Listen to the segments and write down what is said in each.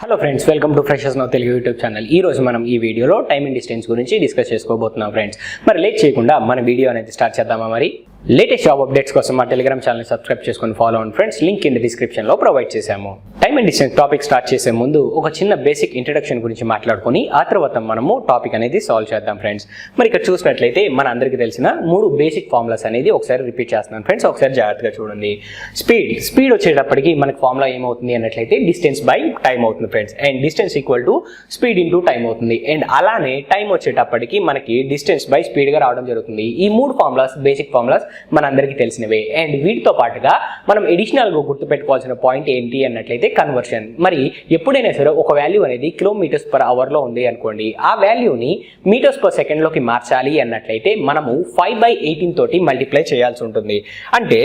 Hello friends, welcome to freshers now Telugu YouTube channel. ఈ రోజు మనం ఈ వీడియోలో టైమ్ అండ్ డిస్టెన్స్ గురించి డిస్కస్ చేసుకోబోతున్నాం ఫ్రెండ్స్. మరి లేట్ చేయకుండా మన వీడియో అనేది స్టార్ట్ చేద్దామా? మరి లేటెస్ట్ జాబ్ అప్డేట్స్ కోసం మా టెలిగ్రామ్ ఛానల్ సబ్స్క్రైబ్ చేసుకొని ఫాలో అవ్వండి ఫ్రెండ్స్. లింక్ ఇన్ డిస్క్రిప్షన్ లో ప్రొవైడ్ చేశాము. Time and distance topic start చేసే ముందు ఒక చిన్న బేసిక్ ఇంట్రడక్షన్ గురించి మాట్లాడుకొని ఆ తర్వాత మనము టాపిక్ అనేది సాల్వ్ చేద్దాం ఫ్రెండ్స్. మరి ఇక్కడ చూసినట్లయితే మన అందరికీ తెలిసిన 3 బేసిక్ ఫార్ములాస్ అనేది ఒకసారి రిపీట్ చేస్తున్నాను ఫ్రెండ్స్. ఒకసారి జాగ్రత్తగా చూడండి. స్పీడ్ వచ్చేటప్పటికి మనకి ఫార్ములా ఏమవుతుంది అన్నట్లయితే డిస్టెన్స్ బై టైం అవుతుంది friends. And distance equal to speed into time అవుతుంది. అండ్ అలానే టైం వచ్చేటప్పటికి మనకి డిస్టెన్స్ బై స్పీడ్ గా రావడం జరుగుతుంది. ఈ 3 ఫార్ములాస్ బేసిక్ ఫార్ములాస్ మన అందరికీ తెలిసినవే. అండ్ వీటితో పాటుగా మనం ఎడిషనల్ గా గుర్తుపెట్టుకోవాల్సిన పాయింట్ ఏంటి అన్నట్లయితే కన్వర్షన్. మరి ఎప్పుడైనా సరే ఒక వాల్యూ అనేది కిలోమీటర్స్ పర్ అవర్ లో ఉంది అనుకోండి, ఆ వాల్యూని మీటర్స్ పర్ సెకండ్ లోకి మార్చాలి అన్నట్లయితే మనము 5/18 తోటి మల్టిప్లై చేయాల్సి ఉంటుంది. అంటే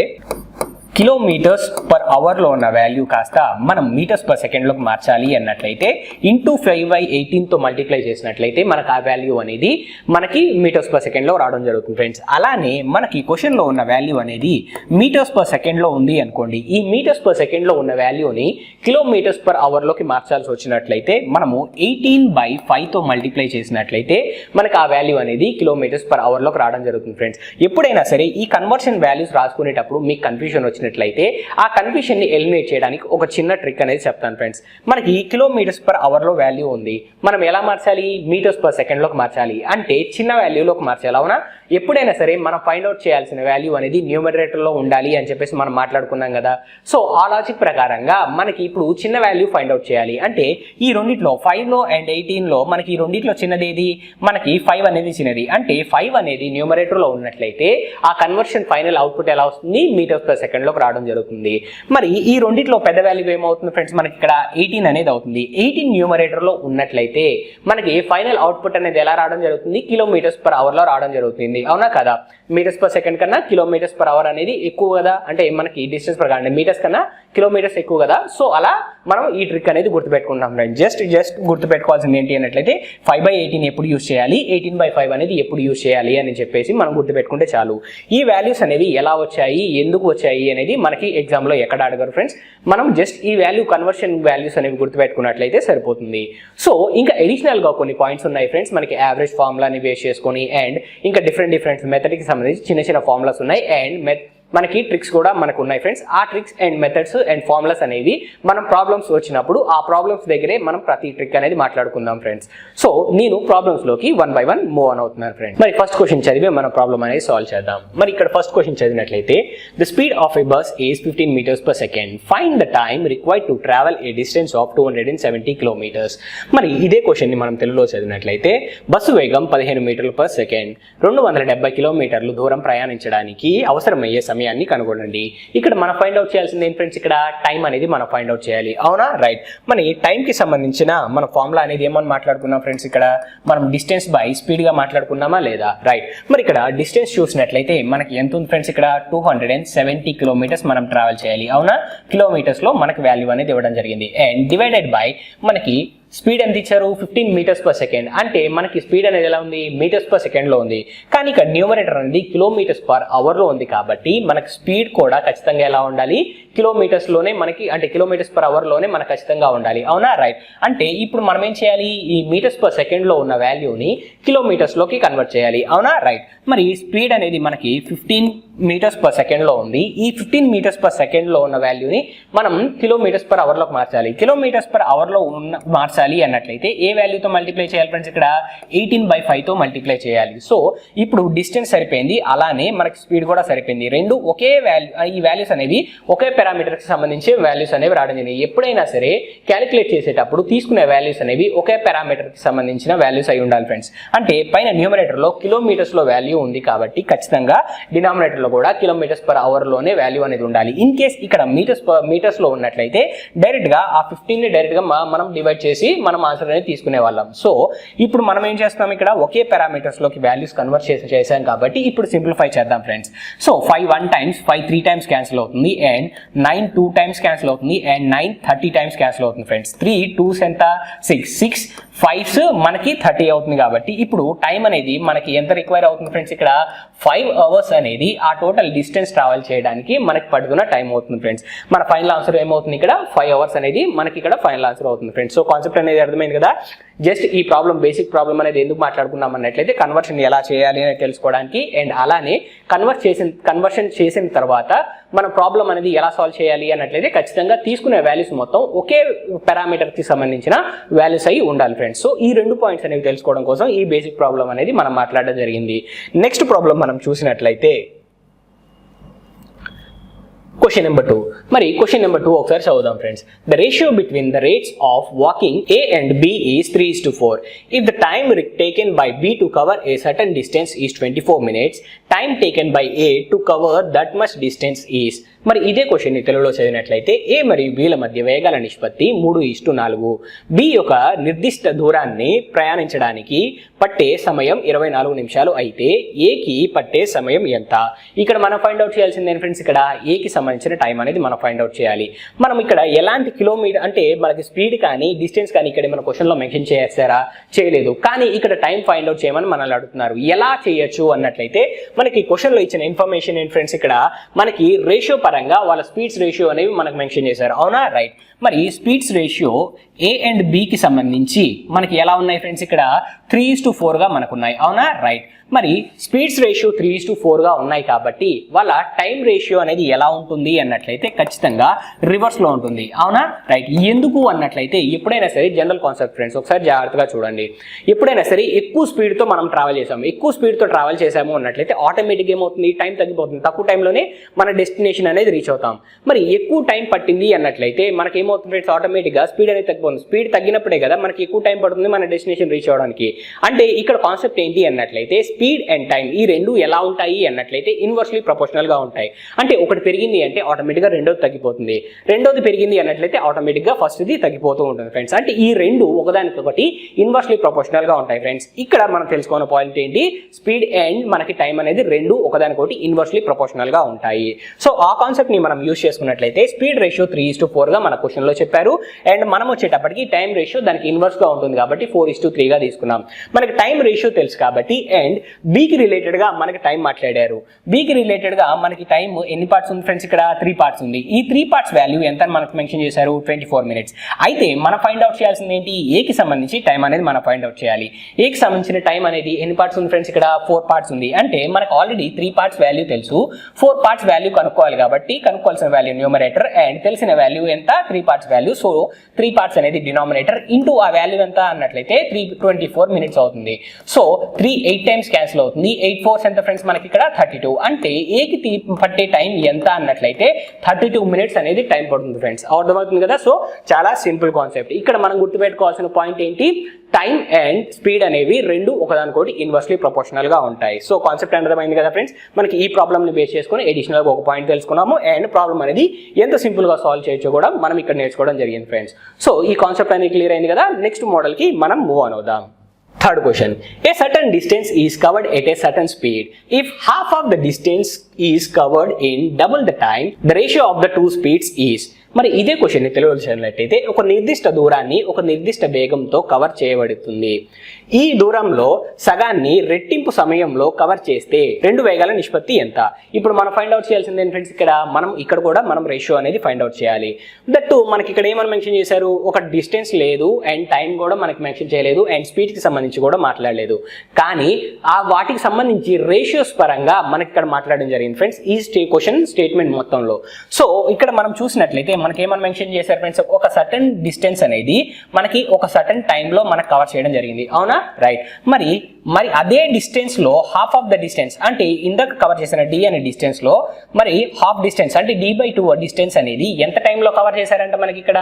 కిలోమీటర్స్ పర్ అవర్ లో ఉన్న వాల్యూ కాస్త మనం మీటర్స్ పర్ సెకండ్ లోకి మార్చాలి అన్నట్లయితే ఇంటూ 5/18 తో మల్టిప్లై చేసినట్లయితే మనకు ఆ వాల్యూ అనేది మనకి మీటర్స్ పర్ సెకండ్ లో రావడం జరుగుతుంది ఫ్రెండ్స్. అలానే మనకి క్వశ్చన్ లో ఉన్న వాల్యూ అనేది మీటర్స్ పర్ సెకండ్ లో ఉంది అనుకోండి, ఈ మీటర్స్ పర్ సెకండ్ లో ఉన్న వాల్యూని కిలోమీటర్స్ పర్ అవర్ లోకి మార్చాల్సి వచ్చినట్లయితే మనము 18/5 తో మల్టిప్లై చేసినట్లయితే మనకు ఆ వాల్యూ అనేది కిలోమీటర్స్ పర్ అవర్ లోకి రావడం జరుగుతుంది ఫ్రెండ్స్. ఎప్పుడైనా సరే ఈ కన్వర్షన్ వాల్యూస్ రాసుకునేటప్పుడు మీకు కన్ఫ్యూజన్ వచ్చినట్లయితే ఆ కన్ఫ్యూజన్ ని ఎలిమినేట్ చేయడానికి ఒక చిన్న ట్రిక్ అనేది చెప్తాను ఫ్రెండ్స్. మనకి కిలోమీటర్స్ పర్ అవర్ లో వాల్యూ ఉంది, మనం ఎలా మార్చాలి? మీటర్స్ పర్ సెకండ్ లోకి మార్చాలి. అంటే చిన్న వాల్యూలోకి మార్చాలి. అవునా? ఎప్పుడైనా సరే మనం ఫైండ్ అవుట్ చేయాల్సిన వాల్యూ అనేది న్యూమరేటర్ లో ఉండాలి అని చెప్పేసి మనం మాట్లాడుకున్నాం కదా. సో ఆ లాజిక్ ప్రకారంగా మనకి ఇప్పుడు చిన్న వాల్యూ ఫైండ్ అవుట్ చేయాలి. అంటే ఈ రెండిట్లో 5 లో అండ్ 18 లో మనకి ఈ రెండిట్లో చిన్నది ఏది? మనకి 5 అనేది చిన్నది. అంటే 5 అనేది న్యూమరేటర్ లో ఉన్నట్లయితే ఆ కన్వర్షన్ ఫైనల్ అవుట్పుట్ ఎలా వస్తుంది? మీటర్స్ పర్ సెకండ్ లోకి రావడం జరుగుతుంది. మరి ఈ రెండిట్లో పెద్ద వాల్యూ ఏమవుతుంది ఫ్రెండ్స్? మనకి ఇక్కడ 18 అనేది అవుతుంది. 18 న్యూమరేటర్ లో ఉన్నట్లయితే మనకి ఫైనల్ అవుట్పుట్ అనేది ఎలా రావడం జరుగుతుంది? కిలోమీటర్స్ పర్ అవర్ లో రావడం జరుగుతుంది. అవునా కదా? మీటర్స్ పర్ సెకండ్ కన్నా కిలోమీటర్స్ పర్ అవర్ అనేది ఎక్కువ కదా. అంటే మనకి డిస్టెన్స్ ప్రకారం మీటర్స్ కన్నా కిలోమీటర్స్ ఎక్కువ కదా. సో అలా మనం ఈ ట్రిక్ అనేది గుర్తుపెట్టుకుంటాం ఫ్రెండ్స్. జస్ట్ గుర్తుపెట్టుకోవాల్సింది ఏంటి అన్నట్లయితే 5/18 ఎప్పుడు యూజ్ చేయాలి, 18/5 అనేది ఎప్పుడు యూజ్ చేయాలి అని చెప్పేసి మనం గుర్తుపెట్టుకుంటే చాలు. ఈ వాల్యూస్ అనేవి ఎలా వచ్చాయి, ఎందుకు వచ్చాయి అనేది మనకి ఎగ్జామ్ లో ఎక్కడ అడగరు ఫ్రెండ్స్. మనం జస్ట్ ఈ వాల్యూ కన్వర్షన్ వాల్యూస్ అనేవి గుర్తుపెట్టుకున్నట్లయితే సరిపోతుంది. సో ఇంకా అడిషనల్ గా కొన్ని పాయింట్స్ ఉన్నాయి ఫ్రెండ్స్. మనకి యావరేజ్ ఫార్ములాని బేస్ చేసుకొని అండ్ ఇంకా డిఫరెంట్ మెథడ్ కి సంబంధించి చిన్న ఫార్ములాస్ ఉన్నాయి. అండ్ మనకి ట్రిక్స్ కూడా మనకు ఉన్నాయి ఫ్రెండ్స్. ఆ tricks and methods and formulas అనేవి మనం ప్రాబ్లమ్స్ వచ్చినప్పుడు ఆ ప్రాబ్లమ్స్ దగ్గరే మనం ప్రతి ట్రిక్ అనేది మాట్లాడుకుందాం ఫ్రెండ్స్. సో నేను ప్రాబ్లమ్స్ లోకి 1 by 1 మూవ్ ఆన్ అవుతున్నాను ఫ్రెండ్స్. మరి ఫస్ట్ క్వశ్చన్ చదివి మన ప్రాబ్లమ్ అనేది సాల్వ్ చేద్దాం. మరి ఇక్కడ ఫస్ట్ క్వశ్చన్ చదివినట్లయితే the speed of a bus is 15 meters per second. Find the time required to travel a distance of 270 kilometers. మరి ఇదే క్వశ్చన్ ని మనం తెలుగులో చదివినట్లయితే బస్సు వేగం 15 మీటర్లు పర్ సెకండ్, 270 కిలోమీటర్లు దూరం ప్రయాణించడానికి అవసరమయ్యే సమయాన్ని కనుగొనండి. ఇక్కడ మనం ఫైండ్ అవుట్ చేయాల్సింది ఏం ఫ్రెండ్స్? ఇక్కడ టైం అనేది మనం ఫైండ్ అవుట్ చేయాలి. అవునా? రైట్. మన టైం కి సంబంధించిన మన ఫార్ములా అనేది ఏమని మాట్లాడుకున్నాం ఫ్రెండ్స్? ఇక్కడ మనం డిస్టెన్స్ బై స్పీడ్ గా మాట్లాడుకున్నామా లేదా? రైట్. మరి ఇక్కడ డిస్టెన్స్ చూసినట్లయితే మనకి ఎంత ఉంది ఫ్రెండ్స్? ఇక్కడ 270 కిలోమీటర్స్ మనం ట్రావెల్ చేయాలి. అవునా? కిలోమీటర్స్ లో మనకి వాల్యూ అనేది ఇవ్వడం జరిగింది. అండ్ డివైడెడ్ బై మనకి స్పీడ్ ఎంత ఇచ్చారు? 15 meters per second. అంటే మనకి స్పీడ్ అనేది ఎలా ఉంది? మీటర్స్ పర్ సెకండ్ లో ఉంది. కానీ ఇక్కడ న్యూమరేటర్ అనేది కిలోమీటర్స్ పర్ అవర్ లో ఉంది కాబట్టి మనకి స్పీడ్ కూడా ఖచ్చితంగా ఎలా ఉండాలి? కిలోమీటర్స్ లోనే మనకి, అంటే కిలోమీటర్స్ పర్ అవర్ లోనే మనకు ఖచ్చితంగా ఉండాలి. అవునా? రైట్. అంటే ఇప్పుడు మనం ఏం చేయాలి? ఈ మీటర్స్ పర్ సెకండ్ లో ఉన్న వాల్యూని కిలోమీటర్స్ లోకి కన్వర్ట్ చేయాలి. అవునా? రైట్. మరి స్పీడ్ అనేది మనకి 15 meters per second లో ఉంది. ఈ 15 meters per second లో ఉన్న వాల్యూని మనం కిలోమీటర్స్ పర్ అవర్ లోకి మార్చాలి. కిలోమీటర్స్ పర్ అవర్ లో మార్చాలి అన్నట్లయితే ఏ వాల్యూతో మల్టిప్లై చేయాలి ఫ్రెండ్స్? ఇక్కడ 18/5 తో మల్టిప్లై చేయాలి. సో ఇప్పుడు డిస్టెన్స్ సరిపోయింది, అలానే మనకి స్పీడ్ కూడా సరిపోయింది. రెండు ఒకే వాల్యూ, ఈ వాల్యూస్ అనేవి ఒకే పారామీటర్ కి సంబంధించి వాల్యూస్ అనేవి రావడం జరిగింది. ఎప్పుడైనా సరే క్యాలిక్యులేట్ చేసేటప్పుడు తీసుకునే వాల్యూస్ అనేవి ఒకే పారామీటర్ కి సంబంధించిన వాల్యూస్ అయి ఉండాలి ఫ్రెండ్స్. అంటే పైన న్యూమరేటర్ లో కిలోమీటర్స్ లో వాల్యూ ఉంది కాబట్టి ఖచ్చితంగా డినామినేటర్ లో కూడా కిలోమీటర్స్ పర్ అవర్ లోనే వాల్యూ అనేది ఉండాలి. ఇన్ కేస్ ఇక్కడ మీటర్స్ లో ఉన్నట్లయితే డైరెక్ట్ గా ఆ 15 ని డైరెక్ట్ గా మనం డివైడ్ చేసి మనం ఆన్సర్ అనేది తీసుకునే వాళ్ళం. సో ఇప్పుడు మనం ఏం చేస్తున్నాం? ఇక్కడ ఒకే పారామీటర్స్ లోకి వాల్యూస్ కన్వర్ట్ చేసాం కాబట్టి ఇప్పుడు సింప్లిఫై చేద్దాం friends. So 5 1 times, 5 3 times cancel అవుతుంది. అండ్ 9 2 times క్యాన్సిల్ అవుతుంది. అండ్ 9 30 times క్యాన్సిల్ అవుతుంది ఫ్రెండ్స్. 3 2s ఎంత? 6 6 5s మనకి 30 అవుతుంది కాబట్టి ఇప్పుడు టైం అనేది మనకి ఎంత రిక్వైర్ అవుతుంది ఫ్రెండ్స్, ఇక్కడ 5 అవర్స్ అనేది ఆ టోటల్ డిస్టెన్స్ ట్రావెల్ చేయడానికి మనకి పడుతున్న టైం అవుతుంది ఫ్రెండ్స్. మన ఫైనల్ ఆన్సర్ ఏమవుతుంది, ఇక్కడ 5 అవర్స్ అనేది మనకి ఇక్కడ ఫైనల్ ఆన్సర్ అవుతుంది ఫ్రెండ్స్. సో కాన్సెప్ట్ అనేది అర్థమైంది కదా. జస్ట్ ఈ ప్రాబ్లం, బేసిక్ ప్రాబ్లం అనేది ఎందుకు మాట్లాడుకున్నాం అన్నట్లయితే కన్వర్షన్ ఎలా చేయాలి అని తెలుసుకోవడానికి, అండ్ అలానే కన్వర్షన్ చేసిన తర్వాత మన ప్రాబ్లం అనేది ఎలా సాల్వ్ చేయాలి అన్నట్లయితే ఖచ్చితంగా తీసుకునే వాల్యూస్ మొత్తం ఒకే పారామీటర్ కి సంబంధించిన వాల్యూస్ అయి ఉండాలి ఫ్రెండ్స్. సో ఈ 2 పాయింట్స్ అనేవి తెలుసుకోవడం కోసం ఈ బేసిక్ ప్రాబ్లం అనేది మనం మాట్లాడడం జరిగింది. నెక్స్ట్ ప్రాబ్లం మనం చూసినట్లయితే క్వశ్చన్ నెంబర్ 2. మరి క్వశ్చన్ నెంబర్ 2 ఒకసారి చదువుదాం friends. The ratio between the rates of walking A and B is 3:4. If the time taken by B to cover a certain distance is 24 minutes, time taken by A to cover that much distance is. మరి ఇదే question ని తెలుగులో చదివినట్లయితే A మరియు B ల మధ్య వేగాల నిష్పత్తి 3:4. B యొక్క నిర్దిష్ట దూరాన్ని ప్రయాణించడానికి పట్టే సమయం 24 నిమిషాలు అయితే A కి పట్టే సమయం ఎంత? ఇక్కడ మనం ఫైండ్ అవుట్ చేయాల్సింది ఫ్రెండ్స్, ఇక్కడ A కి సంబంధించిన టైం అనేది మనం ఫైండ్ అవుట్ చేయాలి. మనం ఇక్కడ ఎలాంటి కిలోమీటర్ అంటే మనకి స్పీడ్ కానీ డిస్టెన్స్ కానీ ఇక్కడ మన క్వశ్చన్ లో మెన్షన్ చేస్తారా, చేయలేదు. కానీ ఇక్కడ టైం ఫైండ్ అవుట్ చేయమని మనల్ని అడుగుతున్నారు. ఎలా చేయొచ్చు అన్నట్లయితే మనకి క్వశ్చన్ లో ఇచ్చిన ఇన్ఫర్మేషన్ ఏంటి ఫ్రెండ్స్, ఇక్కడ మనకి రేషియో పరంగా వాళ్ళ స్పీడ్స్ రేషియో అనేవి మనకు మెన్షన్ చేశారు, అవునా? రైట్. మరి speeds ratio A and B కి సంబంధించి మనకి ఎలా ఉన్నాయి ఫ్రెండ్స్, ఇక్కడ 3:4 గా మనకు ఉన్నాయి, అవునా? రైట్. మరి స్పీడ్స్ రేషియో 3:4 గా ఉన్నాయి కాబట్టి వాళ్ళ టైం రేషియో అనేది ఎలా ఉంటుంది అన్నట్లయితే ఖచ్చితంగా రివర్స్ లో ఉంటుంది, అవునా? రైట్. ఎందుకు అన్నట్లయితే ఎప్పుడైనా సరే జనరల్ కాన్సెప్ట్ ఫ్రెండ్స్ ఒకసారి జాగ్రత్తగా చూడండి. ఎప్పుడైనా సరే ఎక్కువ స్పీడ్ తో మనం ట్రావెల్ చేసాము, ఎక్కువ స్పీడ్ తో ట్రావెల్ చేసాము అన్నట్లయితే ఆటోమేటిక్ ఏమవుతుంది, టైం తగ్గిపోతుంది. తక్కువ టైంలోనే మన డెస్టినేషన్ అనేది రీచ్ అవుతాం. మరి ఎక్కువ టైం పట్టింది అన్నట్లయితే మనకి ఏమవుతుంది ఫ్రెండ్స్, ఆటోమేటిక్ గా స్పీడ్ అనేది తగ్గిపోతుంది. స్పీడ్ తగ్గినప్పుడే కదా మనకి ఎక్కువ టైం పడుతుంది మన డెస్టినేషన్ రీచ్ అవడానికి. అంటే ఇక్కడ కాన్సెప్ట్ ఏంటి అన్నట్లయితే స్పీడ్ అండ్ టైం ఈ రెండు ఎలా ఉంటాయి అన్నట్లయితే ఇన్వర్స్లీ ప్రపోర్షనల్ గా ఉంటాయి. అంటే ఒకటి పెరిగింది అంటే ఆటోమేటిక్ గా రెండోది తగ్గిపోతుంది, రెండోది పెరిగింది అన్నట్లయితే ఆటోమేటిక్ గా ఫస్ట్ది తగ్గిపోతూ ఉంటుంది ఫ్రెండ్స్. అంటే ఈ రెండు ఒకదానికొకటి ఇన్వర్స్లీ ప్రపోర్షనల్ గా ఉంటాయి ఫ్రెండ్స్. ఇక్కడ మనం తెలుసుకున్న పాయింట్ ఏంటి, స్పీడ్ అండ్ మనకి టైం అనేది రెండు ఒకదానికొకటి ఇన్వర్స్లీ ప్రపోర్షనల్ గా ఉంటాయి. సో ఆ కాన్సెప్ట్ ని మనం యూజ్ చేసుకున్నట్లయితే స్పీడ్ రేషియో 3:4 గా మన క్వశ్చన్ లో చెప్పారు. అండ్ మనం వచ్చేటప్పటికి టైం రేషియో దానికి ఇన్వర్స్ గా ఉంటుంది కాబట్టి 4:3 గా తీసుకున్నాం. మనకి టైం రేషియో తెలుసు కాబట్టి అండ్ బీకి రిలేటెడ్ గా మనకి టైం మాట్లాడారు. బీకి రిలేటెడ్ గా మనకి టైం ఎన్ని పార్ట్స్ ఉంది ఫ్రెండ్స్, ఇక్కడ 3 పార్ట్స్ ఉంది. ఈ 3 పార్ట్స్ వాల్యూ ఎంత అని మనకు మెన్షన్ చేశారు, 24 మినిట్స్. అయితే మనం ఫైండ్ అవుట్ చేయాల్సింది ఏంటి, ఏకి సంబంధించి టైం అనేది మనం ఫైండ్ అవుట్ చేయాలి. ఏకి సంబంధించిన టైం అనేది ఎన్ని పార్ట్స్ ఉంది ఫ్రెండ్స్, ఇక్కడ 4 పార్ట్స్ ఉంది. అంటే మనకు ఆల్రెడీ 3 పార్ట్స్ వాల్యూ తెలుసు, 4 పార్ట్స్ వాల్యూ కనుక్కోవాలి కాబట్టి కనుక్కోవాల్సిన వాల్యూ న్యూమరేటర్ అండ్ తెలిసిన వాల్యూ ఎంత 3 పార్ట్స్ వాల్యూ. సో 3 పార్ట్స్ అనేది డినామినేటర్ ఇంటూ ఆ వాల్యూ ఎంత అన్నట్లయితే 24 మినిట్స్ అవుతుంది. సో 3 8 టైమ్స్ క్యాన్సిల్ అవుతుంది. 8 4 ఎంత ఫ్రెండ్స్ మనకి ఇక్కడ 32. అంటే ఏకి పట్టే టైం ఎంత అన్నట్లయితే 32 మినిట్స్ అనేది టైం పడుతుంది ఫ్రెండ్స్. అర్థమవుతుంది కదా. సో చాలా సింపుల్ కాన్సెప్ట్. ఇక్కడ మనం గుర్తుపెట్టుకోవాల్సిన పాయింట్ ఏంటి, టైం అండ్ స్పీడ్ అనేవి రెండు ఒకదానికోటి ఇన్వర్స్లీ ప్రపోర్షనల్ గా ఉంటాయి. సో కాన్సెప్ట్ అర్థమైంది కదా ఫ్రెండ్స్. మనకి ఈ ప్రాబ్లమ్ ని బేస్ చేసుకుని అడిషనల్ గా ఒక పాయింట్ తెలుసుకున్నాము అండ్ ప్రాబ్లం అనేది ఎంత సింపుల్ గా సాల్వ్ చేయొచ్చో కూడా మనం ఇక్కడ నేర్చుకోవడం జరిగింది ఫ్రెండ్స్. సో ఈ కాన్సెప్ట్ అనేది క్లియర్ అయింది కదా. నెక్స్ట్ మోడల్ కి మనం మూవ్ ఆన్ అవుదాం. Third question. A certain distance is covered at a certain speed. If half of the distance is covered in double the time, the ratio of the two speeds is. మరి ఇదే question ని తెలియజేసినట్లయితే ఒక నిర్దిష్ట దూరాన్ని ఒక నిర్దిష్ట వేగంతో కవర్ చేయబడుతుంది. ఈ దూరంలో సగాన్ని రెట్టింపు సమయంలో కవర్ చేస్తే రెండు వేగాల నిష్పత్తి ఎంత? ఇప్పుడు మనం ఫైండ్ అవుట్ చేయాల్సింది ఏంటి ఫ్రెండ్స్, ఇక్కడ కూడా మనం రేషియో అనేది ఫైండ్ అవుట్ చేయాలి. దట్టు మనకి ఇక్కడ ఏమని మెన్షన్ చేశారు, ఒక డిస్టెన్స్ లేదు అండ్ టైం కూడా మనకి మెన్షన్ చేయలేదు అండ్ స్పీడ్ కి సంబంధించి కూడా మాట్లాడలేదు. కానీ ఆ వాటికి సంబంధించి రేషియోస్ పరంగా మనకి ఇక్కడ మాట్లాడడం జరిగింది ఫ్రెండ్స్ ఈ క్వశ్చన్ స్టేట్మెంట్ మొత్తంలో. సో ఇక్కడ మనం చూసినట్లయితే మనకి ఏమని మెన్షన్ చేశారు ఫ్రెండ్స్, ఒక సర్టన్ డిస్టెన్స్ అనేది మనకి ఒక సర్టన్ టైంలో మనకు కవర్ చేయడం జరిగింది, అవునా? రైట్. మరి అదే డిస్టెన్స్ లో హాఫ్ ఆఫ్ ద డిస్టెన్స్ అంటే ఇందాక కవర్ చేసిన డి అనే డిస్టెన్స్ లో మరి హాఫ్ డిస్టెన్స్ అంటే d/2 డిస్టెన్స్ అనేది ఎంత టైంలో కవర్ చేశారంటే మనకి ఇక్కడ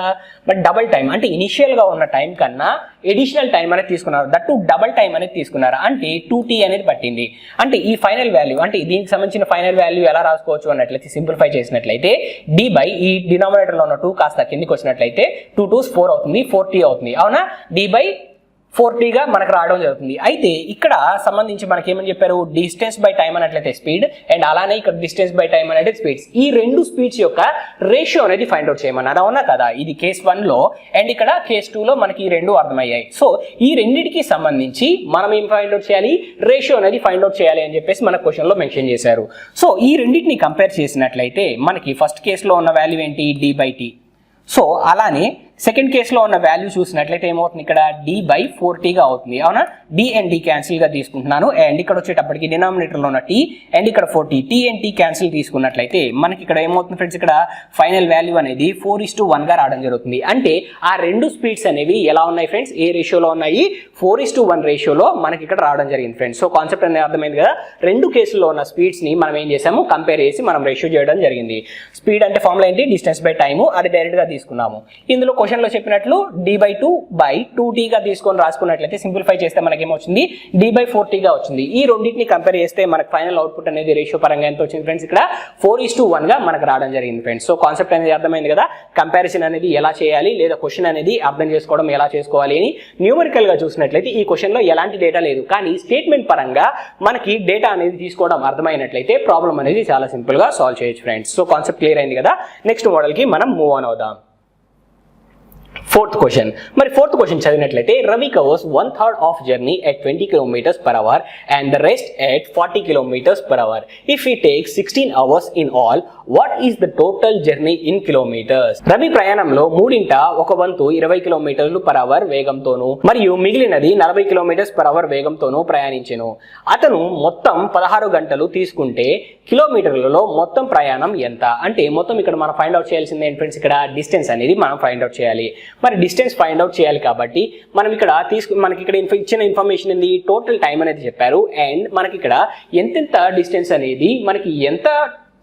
బట్ డబల్ టైం అంటే ఇనిషియల్ గా ఉన్న టైం కన్నా ఎడిషనల్ టైం అనేది తీసుకున్నారు. దట్టు డబల్ టైం అనేది తీసుకున్నారు అంటే 2t అనేది పట్టింది. అంటే ఈ ఫైనల్ వాల్యూ అంటే దీనికి సంబంధించిన ఫైనల్ వాల్యూ ఎలా రాసుకోవచ్చు అన్నట్లయితే సింప్లిఫై చేసినట్లయితే d బై ఈ డినామినేటర్ లో ఉన్న 2 కాస్త కిందికి వచ్చినట్లయితే 2 2s 4 అవుతుంది, 4t అవుతుంది, అవునా? d/4 40గా మనకు రావడం జరుగుతుంది. అయితే ఇక్కడ సంబంధించి మనకి ఏమని చెప్పారు, డిస్టెన్స్ బై టైం అన్నట్లయితే స్పీడ్, అండ్ అలానే ఇక్కడ డిస్టెన్స్ బై టైం అనేది స్పీడ్స్. ఈ రెండు స్పీడ్స్ యొక్క రేషియో అనేది ఫైండ్ అవుట్ చేయమన్నారు, అవునా కదా? ఇది కేస్ 1లో అండ్ ఇక్కడ కేస్ 2లో మనకి ఈ రెండు అర్థమయ్యాయి. సో ఈ రెండింటికి సంబంధించి మనం ఏం ఫైండ్ అవుట్ చేయాలి, రేషియో అనేది ఫైండ్ అవుట్ చేయాలి అని చెప్పేసి మన క్వశ్చన్ లో మెన్షన్ చేశారు. సో ఈ రెండింటిని కంపేర్ చేసినట్లయితే మనకి ఫస్ట్ కేసులో ఉన్న వాల్యూ ఏంటి, d/t. సో అలానే సెకండ్ కేసులో ఉన్న వాల్యూ చూసినట్లయితే ఏమవుతుంది, ఇక్కడ d/40గా అవుతుంది, అవునా? d అండ్ d క్యాన్సిల్ గా తీసుకుంటున్నాను, అండ్ ఇక్కడ వచ్చేటప్పటికి డినామినేటర్లో ఉన్న t అండ్ ఇక్కడ 40, t అండ్ t క్యాన్సిల్ తీసుకున్నట్లయితే మనకి ఇక్కడ ఏమవుతుంది ఫ్రెండ్స్, ఇక్కడ ఫైనల్ వాల్యూ అనేది 4:1గా రావడం జరుగుతుంది. అంటే ఆ రెండు స్పీడ్స్ అనేవి ఎలా ఉన్నాయి ఫ్రెండ్స్, ఏ రేషియోలో ఉన్నాయి, 4:1 రేషియోలో మనకి ఇక్కడ రావడం జరిగింది ఫ్రెండ్స్. సో కాన్సెప్ట్ అనేది అర్థమైంది కదా. రెండు కేసుల్లో ఉన్న స్పీడ్స్ ని మనం ఏం చేసాము, కంపేర్ చేసి మనం రేషియో చేయడం జరిగింది. స్పీడ్ అంటే ఫార్ములా ఏంటి, డిస్టెన్స్ బై టైము, అది డైరెక్ట్ గా తీసుకున్నాము. ఇందులో లో చెప్పినట్లు d/2/2t తీసుకొని రాసుకున్నట్లయితే సింప్లిఫై చేస్తే మనకి ఏమొచ్చింది, d/40గా వచ్చింది. ఈ రెండింటిని కంపేర్ చేస్తే మనకి ఫైనల్ అవుట్పుట్ అనేది రేషియో పరంగా ఎంత వచ్చింది ఫ్రెండ్స్, ఇక్కడ 4:1గా మనకు రావడం జరిగింది ఫ్రెండ్స్. సో కాన్సెప్ట్ అనేది అర్థమైంది కదా. కంపారిజన్ అనేది ఎలా చేయాలి లేదా క్వశ్చన్ అనేది అర్థం చేసుకోవడం ఎలా చేసుకోవాలి అని న్యూమరికల్ గా చూసినట్లయితే ఈ క్వశ్చన్ లో ఎలాంటి డేటా లేదు, కానీ స్టేట్మెంట్ పరంగా మనకి డేటా అనేది తీసుకోవడం అర్థమైనట్లయితే ప్రాబ్లం అనేది చాలా సింపుల్ గా సాల్వ్ చేయొచ్చు ఫ్రెండ్స్. సో కాన్సెప్ట్ క్లియర్ అయింది కదా. నెక్స్ట్ మోడల్ కి మనం మూవ్ ఆన్ అవుదాం. Fourth question. మరి ఫోర్త్ క్వశ్చన్ చదివినట్లయితే Ravi covers 1/3 of journey at 20 km/h and the rest at 40 km/h. If he takes 16 hours in all, what is the total journey in kilometers? Ravi ప్రయాణంలో మూడింట ఒక వంతు 20 km/h వేగంతోనూ మరియు మిగిలినది 40 km/h వేగంతోనూ ప్రయాణించెను. అతను మొత్తం 16 గంటలు తీసుకుంటే కిలోమీటర్లలో మొత్తం ప్రయాణం ఎంత? అంటే మొత్తం ఇక్కడ మనం ఫైండ్ అవుట్ చేయాల్సింది ఏంటి ఫ్రెండ్స్, ఇక్కడ డిస్టెన్స్ అనేది మనం ఫైండ్ అవుట్ చేయాలి. మరి డిస్టెన్స్ ఫైండ్ అవుట్ చేయాలి కాబట్టి మనం ఇక్కడ మనకి ఇక్కడ ఇచ్చిన ఇన్ఫర్మేషన్ ఏంది, టోటల్ టైం అనేది చెప్పారు, అండ్ మనకి ఇక్కడ ఎంతెంత డిస్టెన్స్ అనేది మనకి ఎంత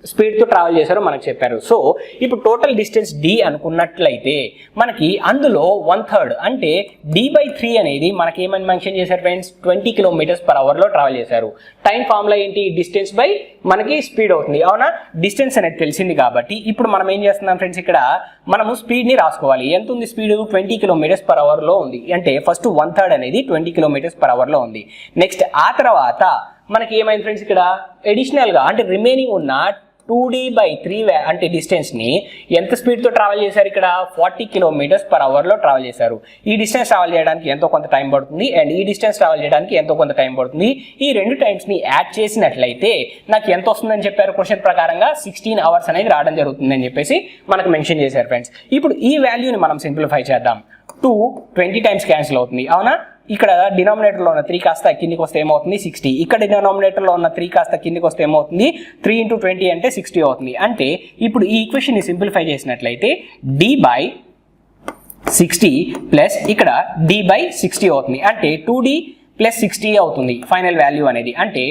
స్పీడ్ తో ట్రావెల్ చేశారో మనకు చెప్పారు. సో ఇప్పుడు టోటల్ డిస్టెన్స్ d అనుకున్నట్లయితే మనకి అందులో 1/3 అంటే d/3 అనేది మనకి ఏమని మెన్షన్ చేశారు ఫ్రెండ్స్, 20 km/h లో ట్రావెల్ చేశారు. టైం ఫార్ములా ఏంటి, డిస్టెన్స్ బై మనకి స్పీడ్ అవుతుంది, అవునా? డిస్టెన్స్ అనేది తెలిసింది కాబట్టి ఇప్పుడు మనం ఏం చేస్తున్నాం ఫ్రెండ్స్, ఇక్కడ మనము స్పీడ్ ని రాసుకోవాలి. ఎంత ఉంది స్పీడ్, 20 km/h లో ఉంది. అంటే ఫస్ట్ 1/3 అనేది 20 km/h లో ఉంది. నెక్స్ట్ ఆ తర్వాత మనకి ఏమైంది ఫ్రెండ్స్, ఇక్కడ అడిషనల్ గా అంటే రిమైనింగ్ ఉన్న 2d/3 అంటే డిస్టెన్స్ ని ఎంత స్పీడ్ తో ట్రావెల్ చేశారు, ఇక్కడ 40 km/h లో ట్రావెల్ చేశారు. ఈ డిస్టెన్స్ ట్రావెల్ చేయడానికి ఎంతో కొంత టైం పడుతుంది, అండ్ ఈ డిస్టెన్స్ ట్రావెల్ చేయడానికి ఎంతో కొంత టైం పడుతుంది. ఈ రెండు టైమ్స్ ని యాడ్ చేసినట్లయితే నాకు ఎంత వస్తుందని చెప్పారు, క్వశ్చన్ ప్రకారంగా 16 hours అనేది రావడం జరుగుతుంది అని చెప్పేసి మనకు మెన్షన్ చేశారు ఫ్రెండ్స్. ఇప్పుడు ఈ వాల్యూని మనం సింప్లిఫై చేద్దాం. 2 20 టైమ్స్ క్యాన్సిల్ అవుతుంది, అవునా? ఇక్కడ డినామినేటర్లో ఉన్న 3 కాస్త కిందికి వస్తే ఏమవుతుంది, 60. ఇక్కడ డినామినేటర్లో ఉన్న 3 కాస్త కిందికి వస్తే ఏమవుతుంది, 3 × 20 అంటే 60 అవుతుంది. అంటే ఇప్పుడు ఈ ఈక్వేషన్ ని సింప్లిఫై చేసినట్లయితే d/60 ప్లస్ ఇక్కడ d/60 అవుతుంది. అంటే 2d + 60 అవుతుంది ఫైనల్ వాల్యూ అనేది. అంటే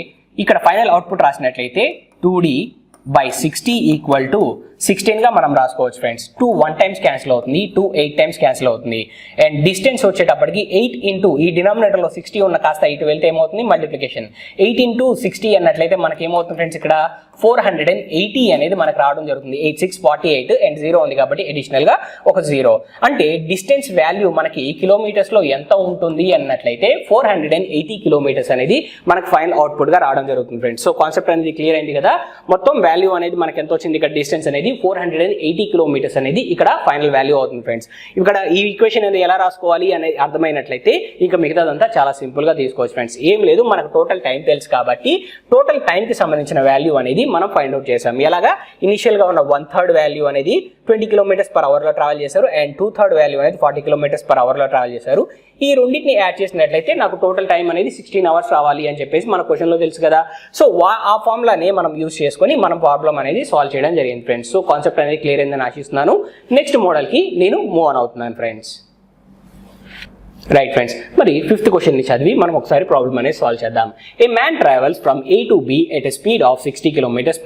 ఇక్కడ ఫైనల్ అవుట్పుట్ రాసినట్లయితే 2d/60 = 16 గా మనం రాసుకోవచ్చు ఫ్రెండ్స్. 2 1 టైమ్స్ క్యాన్సిల్ అవుతుంది, 2 8 టైమ్స్ క్యాన్సిల్ అవుతుంది, అండ్ డిస్టెన్స్ వచ్చేటప్పటికి 8 ఇంటూ ఈ డినామినేటర్ లో 60 ఉన్న కాస్త ఇటు వెళ్తే ఏమవుతుంది, మల్టిప్లికేషన్ 8 × 60 అన్నట్లయితే మనకి ఏమవుతుంది ఫ్రెండ్స్, ఇక్కడ 480 అనేది మనకు రావడం జరుగుతుంది. 8 6 48 అండ్ 0 ఉంది కాబట్టి అడిషనల్ గా ఒక 0. అంటే డిస్టెన్స్ వాల్యూ మనకి కిలోమీటర్స్ లో ఎంత ఉంటుంది అన్నట్లయితే 480 కిలోమీటర్స్ అనేది మనకు ఫైనల్ అవుట్పుట్ గా రావడం జరుగుతుంది ఫ్రెండ్స్. సో కాన్సెప్ట్ అనేది క్లియర్ అయింది కదా. మొత్తం వాల్యూ అనేది మనకి ఎంత వచ్చింది, ఇక్కడ డిస్టెన్స్ అనేది 480 కిలోమీటర్స్ అనేది ఇక్కడ ఫైనల్ వాల్యూ అవుతుంది ఫ్రెండ్స్. ఇక్కడ ఈ ఈక్వేషన్ అనేది ఎలా రాసుకోవాలి అనేది అర్థమైనట్లయితే ఇంకా మిగతాదంతా చాలా సింపుల్ గా తీసుకోవచ్చు ఫ్రెండ్స్. ఏం లేదు, మనకు టోటల్ టైం తెలుసు కాబట్టి టోటల్ టైం కి సంబంధించిన వాల్యూ అనేది మనం ఫైండ్ అవుట్ చేసాం. ఎలాగా, ఇనిషియల్ గా ఉన్న 1/3 వాల్యూ అనేది 20 km/h లో ట్రావెల్ చేశారు, అండ్ 2/3 వాల్యూ అనేది 40 km/h లో ట్రావెల్ చేశారు. ఈ రెండింటిని యాడ్ చేసినట్లయితే నాకు టోటల్ టైం అనేది 16 hours రావాలి అని చెప్పేసి మన క్వశ్చన్ లో తెలుసు కదా. సో ఆ ఫార్ములానే మనం యూజ్ చేసుకొని మనం ప్రాబ్లం అనేది సాల్వ్ చేయడం జరిగింది ఫ్రెండ్స్. సో కాన్సెప్ట్ అనేది క్లియర్ అయిందని ఆశిస్తున్నాను. నెక్స్ట్ మోడల్ కి నేను మూవ్ ఆన్ అవుతున్నాను ఫ్రెండ్స్. రైట్ ఫ్రెండ్స్, మరి ఫిఫ్త్ క్వశ్చన్ ని చదివి మనం ఒకసారి ప్రాబ్లం అనేది సాల్వ్ చేద్దాం. ఏ man travels from A to B at a speed of 60 km/h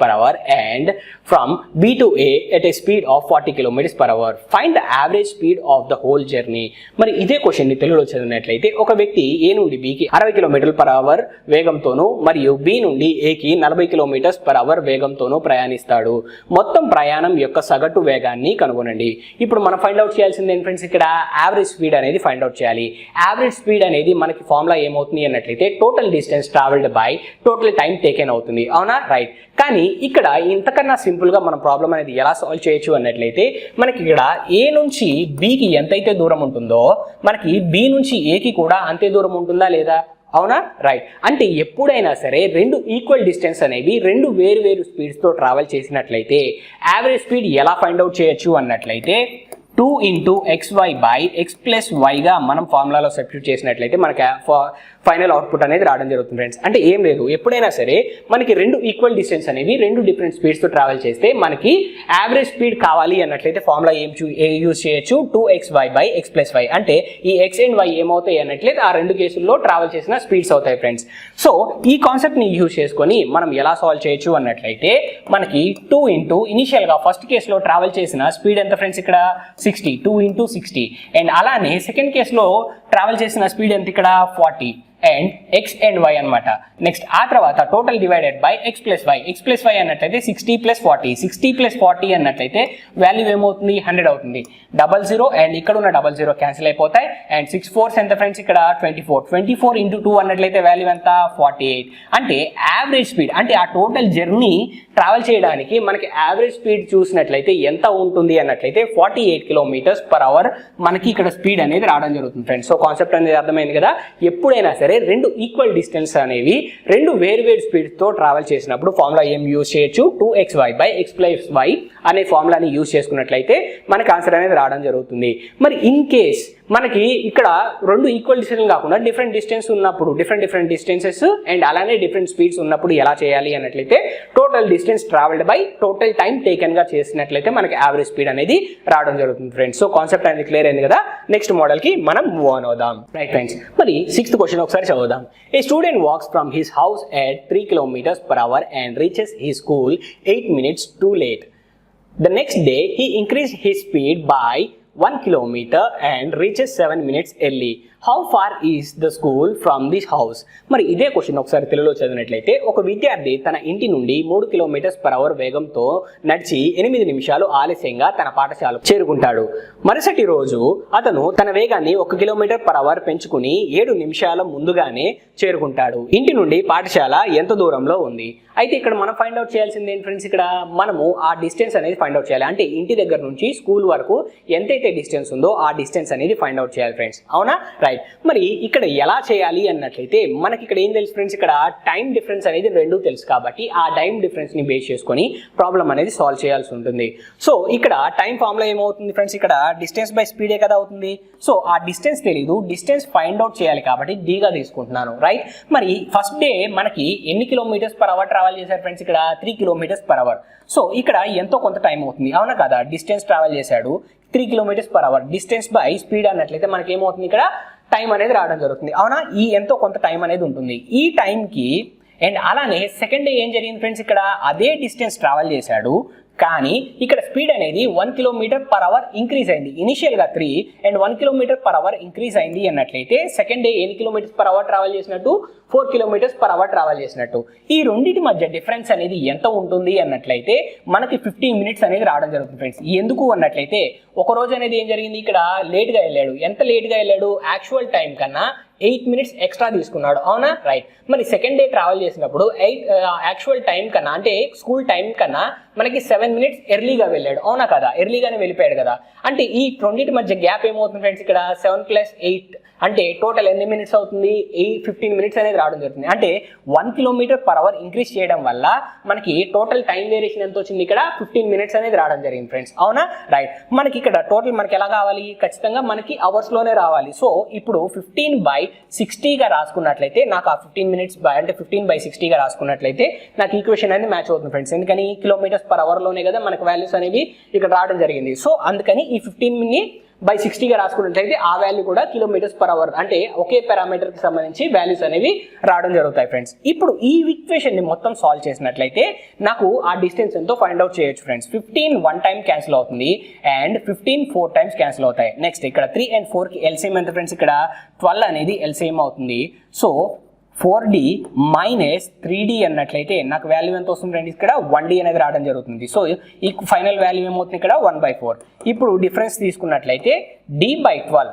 and from B to A at a speed of 40 km/h. Find the average speed of the whole journey. మరి ఇదే question ని తెలుగులో చదివినట్లయితే ఒక వ్యక్తి A నుండి B కి 60 km/h వేగంతోనూ మరియు B నుండి A కి 40 km/h వేగంతోనూ ప్రయాణిస్తాడు. మొత్తం ప్రయాణం యొక్క సగటు వేగాన్ని కనుగొనండి. ఇప్పుడు మనం ఫైండ్ అవుట్ చేయాల్సింది ఏంటి ఫ్రెండ్స్, ఇక్కడ యావరేజ్ స్పీడ్ అనేది ఫైండ్ అవుట్ చేయాలి. యావరేజ్ స్పీడ్ అనేది మనకి ఫార్ములా ఏమవుతుంది అన్నట్లయితే total distance travelled by total time taken అవుతుంది. అవునా? రైట్. కానీ ఇక్కడ ఇంతకన్నా సింపుల్గా మనం ప్రాబ్లం అనేది ఎలా సాల్వ్ చేయొచ్చు అన్నట్లయితే మనకి ఇక్కడ ఏ నుంచి బికి ఎంతైతే దూరం ఉంటుందో మనకి బి నుంచి ఏకి కూడా అంతే దూరం ఉంటుందా లేదా? అవునా? రైట్. అంటే ఎప్పుడైనా సరే రెండు ఈక్వల్ డిస్టెన్స్ అనేవి రెండు వేరు స్పీడ్స్తో ట్రావెల్ చేసినట్లయితే యావరేజ్ స్పీడ్ ఎలా ఫైండ్ అవుట్ చేయొచ్చు అన్నట్లయితే 2 into xy by x plus yగా మనం ఫార్ములాలో సబ్స్టిట్యూట్ చేసినట్లయితే మనకి ఫైనల్ అవుట్పుట్ అనేది రావడం జరుగుతుంది ఫ్రెండ్స్. అంటే ఏం లేదు, ఎప్పుడైనా సరే మనకి రెండు ఈక్వల్ డిస్టెన్స్ అనేవి రెండు డిఫరెంట్ స్పీడ్స్తో ట్రావెల్ చేస్తే మనకి యావరేజ్ స్పీడ్ కావాలి అన్నట్లయితే ఫార్ములా యూజ్ చేయొచ్చు 2xy by x plus y. అంటే ఈ x అండ్ y ఏమవుతాయి అన్నట్లయితే ఆ రెండు కేసుల్లో ట్రావెల్ చేసిన స్పీడ్స్ అవుతాయి ఫ్రెండ్స్. సో ఈ కాన్సెప్ట్ని యూజ్ చేసుకొని మనం ఎలా సాల్వ్ చేయొచ్చు అన్నట్లయితే మనకి 2 into ఇనిషియల్గా ఫస్ట్ కేసులో ట్రావెల్ చేసిన స్పీడ్ ఎంత ఫ్రెండ్స్? ఇక్కడ 60, 2 into 60. అండ్ అలానే సెకండ్ కేసులో ట్రావెల్ చేసిన స్పీడ్ ఎంత? ఇక్కడ 40 అండ్ ఎక్స్ అండ్ వై అనమాట. నెక్స్ట్ ఆ తర్వాత total divided by X plus Y అన్నట్లయితే 60 + 40, 60 + 40 అన్నట్లయితే వాల్యూ ఏమవుతుంది? 100 అవుతుంది. 00 అండ్ ఇక్కడ ఉన్న 00 క్యాన్సిల్ అయిపోతాయి. అండ్ 6 4s ఎంత ఫ్రెండ్స్? ఇక్కడ 24 into 2 అన్నట్లయితే వాల్యూ ఎంత? 48. అంటే యావరేజ్ స్పీడ్ అంటే ఆ టోటల్ జర్నీ ట్రావెల్ చేయడానికి మనకి యావరేజ్ స్పీడ్ చూసినట్లయితే ఎంత ఉంటుంది అన్నట్లయితే 48 km/h మనకి ఇక్కడ స్పీడ్ అనేది రావడం జరుగుతుంది ఫ్రెండ్స్. సో కాన్సెప్ట్ అనేది అర్థమైంది కదా. ఎప్పుడైనా సరే రెండు ఈక్వల్ డిస్టెన్స్ అనేవి రెండు వేరు స్పీడ్తో ట్రావెల్ చేసినప్పుడు ఫార్ములా ఏం యూజ్ చేయొచ్చు? 2xy by x plus y అనే ఫార్ములాని యూజ్ చేసుకున్నట్లయితే మనకి ఆన్సర్ అనేది రావడం జరుగుతుంది. మరి ఇన్ కేస్ మనకి ఇక్కడ రెండు ఈక్వల్ డిస్టెన్స్ కాకుండా డిఫరెంట్ డిస్టెన్స్ ఉన్నప్పుడు డిఫరెంట్ డిస్టెన్సెస్ అండ్ అలానే డిఫరెంట్ స్పీడ్స్ ఉన్నప్పుడు ఎలా చేయాలి అన్నట్లయితే total distance travelled by total time taken గా చేసినట్లయితే మనకి యావరేజ్ స్పీడ్ అనేది రావడం జరుగుతుంది ఫ్రెండ్స్. సో కాన్సెప్ట్ అనేది క్లియర్ అయింది కదా. నెక్స్ట్ మోడల్ కి మనం మూవ్ ఆన్ అవుదాం. రైట్ ఫ్రెండ్స్, మరి 6th క్వశ్చన్ ఒకసారి చదువుదాం. A student walks from his house at 3 km/h and reaches his school 8 minutes too late. The next day he increased his speed by 1 kilometer and reaches 7 minutes early. How far is the school from this house? మరి ఇదే question ఒకసారి తెలుగులో చదివినట్లయితే ఒక విద్యార్థి తన ఇంటి నుండి 3 km/h వేగంతో నడిచి 8 నిమిషాలు ఆలస్యంగా తన పాఠశాలకు చేరుకుంటాడు. మరుసటి రోజు అతను తన వేగాన్ని 1 km/h పెంచుకుని 7 నిమిషాల ముందుగానే చేరుకుంటాడు. ఇంటి నుండి పాఠశాల ఎంత దూరంలో ఉంది? అయితే ఇక్కడ మనం ఫైండ్ అవుట్ చేయాల్సింది ఏంటి ఫ్రెండ్స్? ఇక్కడ మనము ఆ డిస్టెన్స్ అనేది ఫైండ్ అవుట్ చేయాలి. అంటే ఇంటి దగ్గర నుంచి స్కూల్ వరకు ఎంతైతే డిస్టెన్స్ ఉందో ఆ డిస్టెన్స్ అనేది ఫైండ్ అవుట్ చేయాలి ఫ్రెండ్స్. అవునా? రైట్. మరి ఇక్కడ ఎలా చేయాలి అన్నట్లయితే మనకి ఇక్కడ ఏం తెలుసు ఫ్రెండ్స్? ఇక్కడ టైం డిఫరెన్స్ అనేది రెండు తెలుసు కాబట్టి ఆ టైం డిఫరెన్స్ ని బేస్ చేసుకొని ప్రాబ్లం అనేది సాల్వ్ చేయాల్సి ఉంటుంది. సో ఇక్కడ టైం ఫార్ములా ఏమవుతుంది ఫ్రెండ్స్? ఇక్కడ డిస్టెన్స్ బై స్పీడే కదా అవుతుంది. సో ఆ డిస్టెన్స్ తెలీదు, డిస్టెన్స్ ఫైండ్ అవుట్ చేయాలి కాబట్టి డీగా తీసుకుంటున్నాను. రైట్. మరి ఫస్ట్ డే మనకి ఎన్ని km/h ట్రావెల్ చేశారు ఫ్రెండ్స్? ఇక్కడ 3 km/h. సో ఇక్కడ ఎంతో కొంత టైం అవుతుంది. అవునా కదా? డిస్టెన్స్ ట్రావెల్ చేశాడు 3 km/h. డిస్టెన్స్ బై స్పీడ్ అన్నట్లయితే మనకి ఏమవుతుంది? ఇక్కడ టైం అనేది రావడం జరుగుతుంది. అవునా? ఈ ఎంతో కొంత టైం అనేది ఉంటుంది. ఈ టైంకి అండ్ అలానే సెకండ్ డే ఏం జరిగింది ఫ్రెండ్స్? ఇక్కడ అదే డిస్టెన్స్ ట్రావెల్ చేశాడు కానీ ఇక్కడ స్పీడ్ అనేది 1 km/h ఇంక్రీజ్ అయింది. ఇనిషియల్గా 3 అండ్ 1 km/h ఇంక్రీజ్ అయింది అన్నట్లయితే సెకండ్ డే ఎన్ని km/h ట్రావెల్ చేసినట్టు? 4 km/h ట్రావెల్ చేసినట్టు. ఈ రెండింటి మధ్య డిఫరెన్స్ అనేది ఎంత ఉంటుంది అన్నట్లయితే మనకి 15 minutes అనేది రావడం జరుగుతుంది ఫ్రెండ్స్. ఎందుకు అన్నట్లయితే ఒక రోజు అనేది ఏం జరిగింది? ఇక్కడ లేట్గా వెళ్ళాడు. ఎంత లేట్గా వెళ్ళాడు? యాక్చువల్ టైం కన్నా 8 minutes ఎక్స్ట్రా తీసుకున్నాడు. అవునా? రైట్. మరి సెకండ్ డే ట్రావెల్ చేసినప్పుడు యాక్చువల్ టైం కన్నా అంటే స్కూల్ టైం కన్నా మనకి 7 minutes ఎర్లీగా వెళ్ళాడు. అవునా కదా? ఎర్లీగానే వెళ్ళిపోయాడు కదా. అంటే ఈ రెండింటి మధ్య గ్యాప్ ఏమవుతుంది ఫ్రెండ్స్? ఇక్కడ 7 + 8 అంటే టోటల్ ఎన్ని మినిట్స్ అవుతుంది? 15 minutes అనేది రావడం జరుగుతుంది. అంటే 1 km/h ఇంక్రీజ్ చేయడం వల్ల మనకి టోటల్ టైం వేరియేషన్ ఎంత వచ్చింది? ఇక్కడ 15 minutes అనేది రావడం జరిగింది ఫ్రెండ్స్. అవునా? రైట్. మనకి ఇక్కడ టోటల్ మనకి ఎలా కావాలి? ఖచ్చితంగా మనకి అవర్స్లోనే రావాలి. సో ఇప్పుడు 15/60గా రాసుకున్నట్లయితే నాకు ఆ 15 minutes అంటే 15/60గా రాసుకున్నట్లయితే నాకు ఈక్వేషన్ అనేది మ్యాచ్ అవుతుంది ఫ్రెండ్స్. ఎందుకని? km/hలోనే కదా మనకి వాల్యూస్ అనేవి ఇక్కడ రావడం జరిగింది. సో అందుకని ఈ 15/60గా రాసుకున్నట్లయితే ఆ వాల్యూ కూడా km/h అంటే ఒకే పారామీటర్ కి సంబంధించి వాల్యూస్ అనేవి రావడం జరుగుతాయి ఫ్రెండ్స్. ఇప్పుడు ఈ ఈక్వేషన్ ని మొత్తం సాల్వ్ చేసినట్లయితే నాకు ఆ డిస్టెన్స్ ఎంతో ఫైండ్ అవుట్ చేయొచ్చు ఫ్రెండ్స్. 15 1 time క్యాన్సిల్ అవుతుంది అండ్ 15 4 times క్యాన్సిల్ అవుతాయి. నెక్స్ట్ ఇక్కడ 3 and 4 కి ఎల్సిఎం ఎంత ఫ్రెండ్స్? ఇక్కడ 12 అనేది ఎల్సిఎం అవుతుంది. సో 4d - 3d అన్నట్లయితే నాకు వాల్యూ ఎంత వస్తుంది ఫ్రెండ్స్? ఇక్కడ 1d అనేది రావడం జరుగుతుంది. సో ఈ ఫైనల్ వాల్యూ ఏమవుతుంది? ఇక్కడ 1/4. ఇప్పుడు డిఫరెన్స్ తీసుకున్నట్లయితే d/12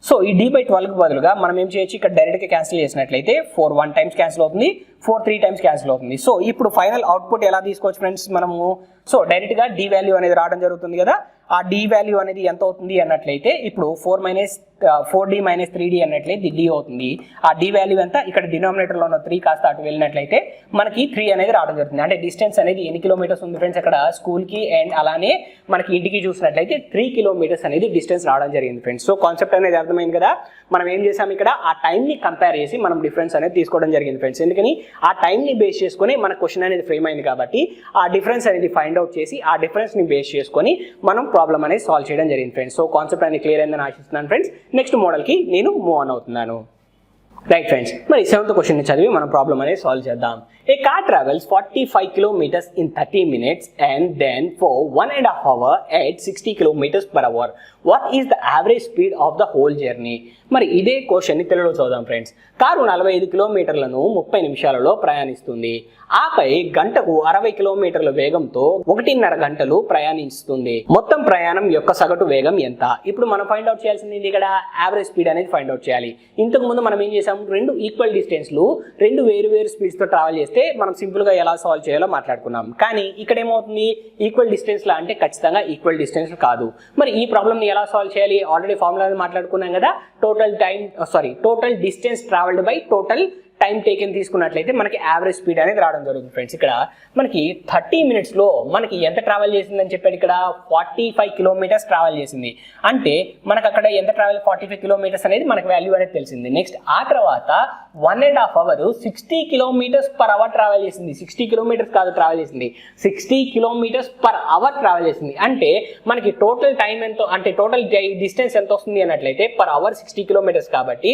సో ఈ d/12కి బదులుగా మనం ఏం చేయొచ్చు, ఇక్కడ డైరెక్ట్గా క్యాన్సిల్ చేసినట్లయితే 4 1 టైమ్స్ క్యాన్సిల్ అవుతుంది, 4 3 టైమ్స్ క్యాన్సిల్ అవుతుంది. సో ఇప్పుడు ఫైనల్ అవుట్పుట్ ఎలా తీసుకోవచ్చు ఫ్రెండ్స్ మనము, సో డైరెక్ట్గా d వాల్యూ అనేది రావడం జరుగుతుంది కదా. ఆ d వాల్యూ అనేది ఎంత అవుతుంది అన్నట్లయితే ఇప్పుడు 4d - 3d అన్నట్లయితే d అవుతుంది. ఆ d వాల్యూ ఎంత, ఇక్కడ డినామినేటర్లో ఉన్న 3 కాస్త అటు వెళ్ళినట్లయితే మనకి 3 అనేది రావడం జరుగుతుంది. అంటే డిస్టెన్స్ అనేది ఎన్ని కిలోమీటర్స్ ఉంది ఫ్రెండ్స్, అక్కడ స్కూల్కి అండ్ అలానే మనకి ఇంటికి చూసినట్లయితే 3 కిలోమీటర్స్ అనేది డిస్టెన్స్ రావడం జరిగింది ఫ్రెండ్స్. సో కాన్సెప్ట్ అనేది అర్థమైంది కదా. మనం ఏం చేసాం, ఇక్కడ ఆ టైంని కంపేర్ చేసి మనం డిఫరెన్స్ అనేది తీసుకోవడం జరిగింది ఫ్రెండ్స్. ఎందుకని ఆ టైంని బేస్ చేసుకొని మన క్వశ్చన్ అనేది ఫ్రేమ్ అయింది కాబట్టి ఆ డిఫరెన్స్ అనేది ఫైండ్ అవుట్ చేసి ఆ డిఫరెన్స్ని బేస్ చేసుకొని మనం ప్రాబ్లం అనేది సాల్వ్ చేయడం జరిగింది ఫ్రెండ్స్. సో కాన్సెప్ట్ అనేది క్లియర్ అయిందని ఆశిస్తున్నాను ఫ్రెండ్స్. నెక్స్ట్ మోడల్కి నేను మూవ్ ఆన్ అవుతున్నాను. రైట్ ఫ్రెండ్స్, మరి 7th క్వశ్చన్ చదివి మనం ప్రాబ్లం అనేది సాల్వ్ చేద్దాం. A car travels 45 kilometers in 30 minutes and then for 1.5 hours at 60 kilometers per hour. What is the average speed of the whole journey? మరి ఇదే question ని తెలుగులో చూద్దాం ఫ్రెండ్స్. కారు 45 కిలోమీటర్లను 30 నిమిషాలలో ప్రయాణిస్తుంది. ఆపై గంటకు 60 కిలోమీటర్ల వేగంతో 1.5 గంటలు ప్రయాణిస్తుంది. మొత్తం ప్రయాణం యొక్క సగటు వేగం ఎంత? ఇప్పుడు మనం ఫైండ్ అవుట్ చేయాల్సింది ఇక్కడ యావరేజ్ స్పీడ్ అనేది ఫైండ్ అవుట్ చేయాలి. ఇంతకు ముందు మనం ఏం చేసాం, రెండు ఈక్వల్ డిస్టెన్స్లు రెండు వేరు స్పీడ్స్ తో ట్రావెల్ చేస్తే మనం సింపుల్ గా ఎలా సాల్వ్ చేయాలో మాట్లాడుకున్నాం. కానీ ఇక్కడ ఏమవుతుంది, ఈక్వల్ డిస్టెన్స్ లా అంటే ఖచ్చితంగా ఈక్వల్ డిస్టెన్స్ కాదు. మరి ఈ ప్రాబ్లమ్ ని ఎలా సాల్వ్ చేయాలి, ఆల్రెడీ ఫార్ములా మాట్లాడుకున్నాం కదా. Total distance travelled by total time taken తీసుకున్నట్లయితే మనకి యావరేజ్ స్పీడ్ అనేది రావడం జరుగుతుంది ఫ్రెండ్స్. ఇక్కడ మనకి 30 మినిట్స్లో మనకి ఎంత ట్రావెల్ చేసిందని చెప్పాడు, ఇక్కడ 45 కిలోమీటర్స్ ట్రావెల్ చేసింది. అంటే మనకు అక్కడ ఎంత ట్రావెల్ 45 కిలోమీటర్స్ అనేది మనకి వాల్యూ అనేది తెలిసింది. నెక్స్ట్ ఆ తర్వాత 1.5 hour 60 kilometres per hour travel చేసింది. 60 కిలోమీటర్స్ కాదు ట్రావెల్ చేసింది, 60 కిలోమీటర్స్ పర్ అవర్ ట్రావెల్ చేసింది. అంటే మనకి టోటల్ టైం ఎంతో, అంటే టోటల్ డిస్టెన్స్ ఎంత వస్తుంది అన్నట్లయితే పర్ అవర్ 60 కిలోమీటర్స్ కాబట్టి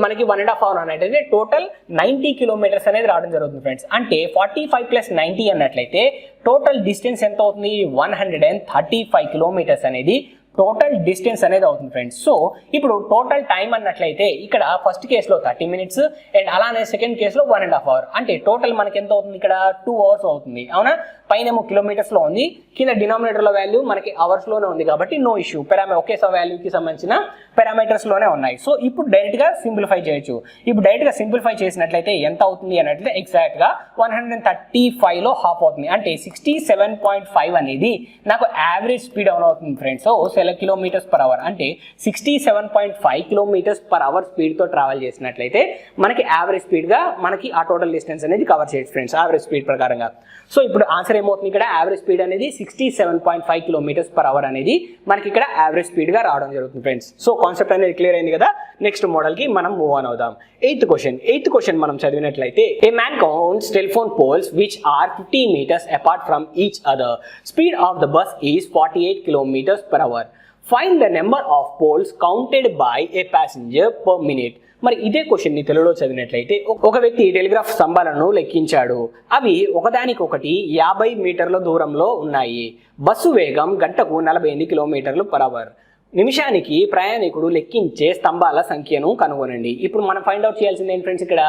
మనకి 1.5 అవర్ అనేది టోటల్ 90 కిలోమీటర్స్ అనేది రావడం జరుగుతుంది ఫ్రెండ్స్. అంటే 45 + 90 అన్నట్లయితే టోటల్ డిస్టెన్స్ ఎంత అవుతుంది, 135 కిలోమీటర్స్ అనేది టోటల్ డిస్టెన్స్ అనేది అవుతుంది ఫ్రెండ్స్. సో ఇప్పుడు టోటల్ టైం అన్నట్లయితే ఇక్కడ ఫస్ట్ కేసులో 30 మినిట్స్ అండ్ అలానే సెకండ్ కేసులో 1.5 అవర్. అంటే టోటల్ మనకి ఎంత అవుతుంది, ఇక్కడ 2 అవర్స్ అవుతుంది. అవునా, పైన కిలోమీటర్స్ లో ఉంది, కింద డినామినేటర్ లో వాల్యూ మనకి అవర్స్ లోనే ఉంది కాబట్టి నో ఇష్యూ. ఒకే వాల్యూకి సంబంధించిన పారామీటర్స్ లోనే ఉన్నాయి. సో ఇప్పుడు డైరెక్ట్ గా సింప్లిఫై చేయొచ్చు. ఇప్పుడు డైరెక్ట్ గా సింప్లిఫై చేసినట్లయితే ఎంత అవుతుంది అన్నట్లయితే ఎగ్జాక్ట్ గా 135 లో హాఫ్ అవుతుంది. అంటే 67.5 అనేది నాకు యావరేజ్ స్పీడ్ అవుతుంది friends. So kilometres per hour అంటే 67.5 కిలోమీటర్స్ పర్ అవర్ స్పీడ్ తో ట్రావెల్ చేసినట్లయితే మనకి యావరేజ్ స్పీడ్ గా మనకి ఆ టోటల్ డిస్టెన్స్ అనేది కవర్ చేయొచ్చు ఫ్రెండ్స్, యావరేజ్ స్పీడ్ ప్రకారంగా. సో ఇప్పుడు ఆన్సర్ ఏమవుతుంది, ఇక్కడ యావరేజ్ స్పీడ్ అనేది 67.5 కిలోమీటర్స్ పర్ అవర్ అనేది మనకి ఇక్కడ యావరేజ్ స్పీడ్ గా రావడం జరుగుతుంది ఫ్రెండ్స్. సో కాన్సెప్ట్ అనేది క్లియర్ అయింది కదా. నెక్స్ట్ మోడల్ కి మనం మూవ్ ఆన్ అవుదాం. ఎయిత్ క్వశ్చన్ మనం చదివినట్లయితే a man counts telephone poles which are 50 meters apart from each other. Speed of the bus is 48 kilometers per hour. Find the number of poles counted by a passenger per minute. మరి ఇదే question ని తెలుగులో చదివినట్లయితే ఒక వ్యక్తి telegraph స్తంభాలను లెక్కించాడు. అవి ఒకదానికొకటి 50 మీటర్ల దూరంలో ఉన్నాయి. బస్సు వేగం గంటకు 48 కిలోమీటర్లు పర్ అవర్. నిమిషానికి ప్రయాణికుడు లెక్కించే స్తంభాల సంఖ్యను కనుగొనండి. ఇప్పుడు మనం ఫైండ్ అవుట్ చేయాల్సింది ఏంటి ఫ్రెండ్స్, ఇక్కడ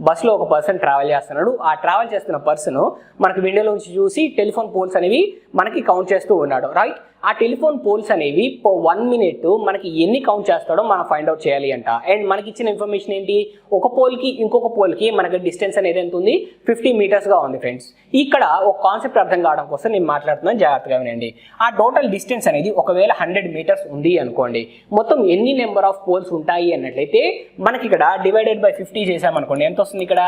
బస్సులో ఒక పర్సన్ ట్రావెల్ చేస్తున్నాడు. ఆ ట్రావెల్ చేస్తున్న పర్సన్ మనకి విండోలో నుంచి చూసి టెలిఫోన్ పోల్స్ అనేవి మనకి కౌంట్ చేస్తూ ఉన్నాడు. రైట్, ఆ టెలిఫోన్ పోల్స్ అనేవి 1 minute మనకి ఎన్ని కౌంట్ చేస్తాడో మనం ఫైండ్ అవుట్ చేయాలి అంట. అండ్ మనకి ఇచ్చిన ఇన్ఫర్మేషన్ ఏంటి, ఒక పోల్కి ఇంకొక పోల్కి మనకి డిస్టెన్స్ అనేది ఎంత ఉంది, 50 meters గా ఉంది ఫ్రెండ్స్. ఇక్కడ ఒక కాన్సెప్ట్ అర్థం కావడం కోసం నేను మాట్లాడుతున్నాను, జాగ్రత్తగా వినండి. ఆ టోటల్ డిస్టెన్స్ అనేది ఒకవేళ 100 meters ఉంది అనుకోండి, మొత్తం ఎన్ని నెంబర్ ఆఫ్ పోల్స్ ఉంటాయి అన్నట్లయితే మనకి ఇక్కడ డివైడెడ్ బై 50 చేసామనుకోండి, ఎంత వస్తుంది, ఇక్కడ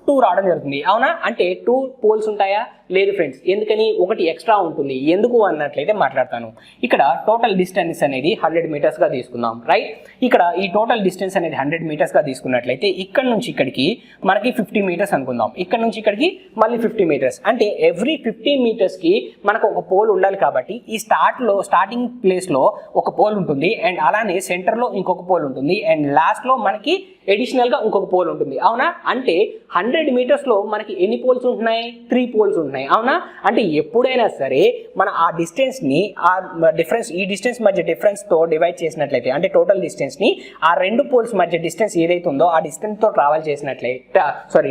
2 రావడం జరుగుతుంది. అవునా, అంటే 2 పోల్స్ ఉంటాయా, లేదు ఫ్రెండ్స్. ఎందుకని, ఒకటి ఎక్స్ట్రా ఉంటుంది. ఎందుకు అన్నట్లయితే మాట్లాడతాను. ఇక్కడ టోటల్ డిస్టెన్స్ అనేది 100 meters గా తీసుకుందాం. రైట్, ఇక్కడ ఈ టోటల్ డిస్టెన్స్ అనేది 100 meters గా తీసుకున్నట్లయితే ఇక్కడ నుంచి ఇక్కడికి మనకి 50 meters అనుకుందాం. ఇక్కడ నుంచి ఇక్కడికి మళ్ళీ 50 meters. అంటే ఎవ్రీ 50 meters కి మనకు ఒక పోల్ ఉండాలి కాబట్టి ఈ స్టార్టింగ్ ప్లేస్ లో ఒక పోల్ ఉంటుంది, అండ్ అలానే సెంటర్ లో ఇంకొక పోల్ ఉంటుంది, అండ్ లాస్ట్ లో మనకి అడిషనల్ గా ఇంకొక పోల్ ఉంటుంది. అవునా, అంటే 100 meters లో మనకి ఎన్ని పోల్స్ ఉంటున్నాయి, 3 పోల్స్ ఉంటున్నాయి. అవునా, అంటే ఎప్పుడైనా సరే మన ఆ డిస్టెన్స్ ని ఆ డిఫరెన్స్, ఈ డిస్టెన్స్ మధ్య డిఫరెన్స్ తో డివైడ్ చేసినట్లయితే, అంటే టోటల్ డిస్టెన్స్ ని ఆ 2 పోల్స్ మధ్య డిస్టెన్స్ ఏదైతే ఉందో ఆ డిస్టెన్స్ తో ట్రావెల్ చేసినట్లయితే,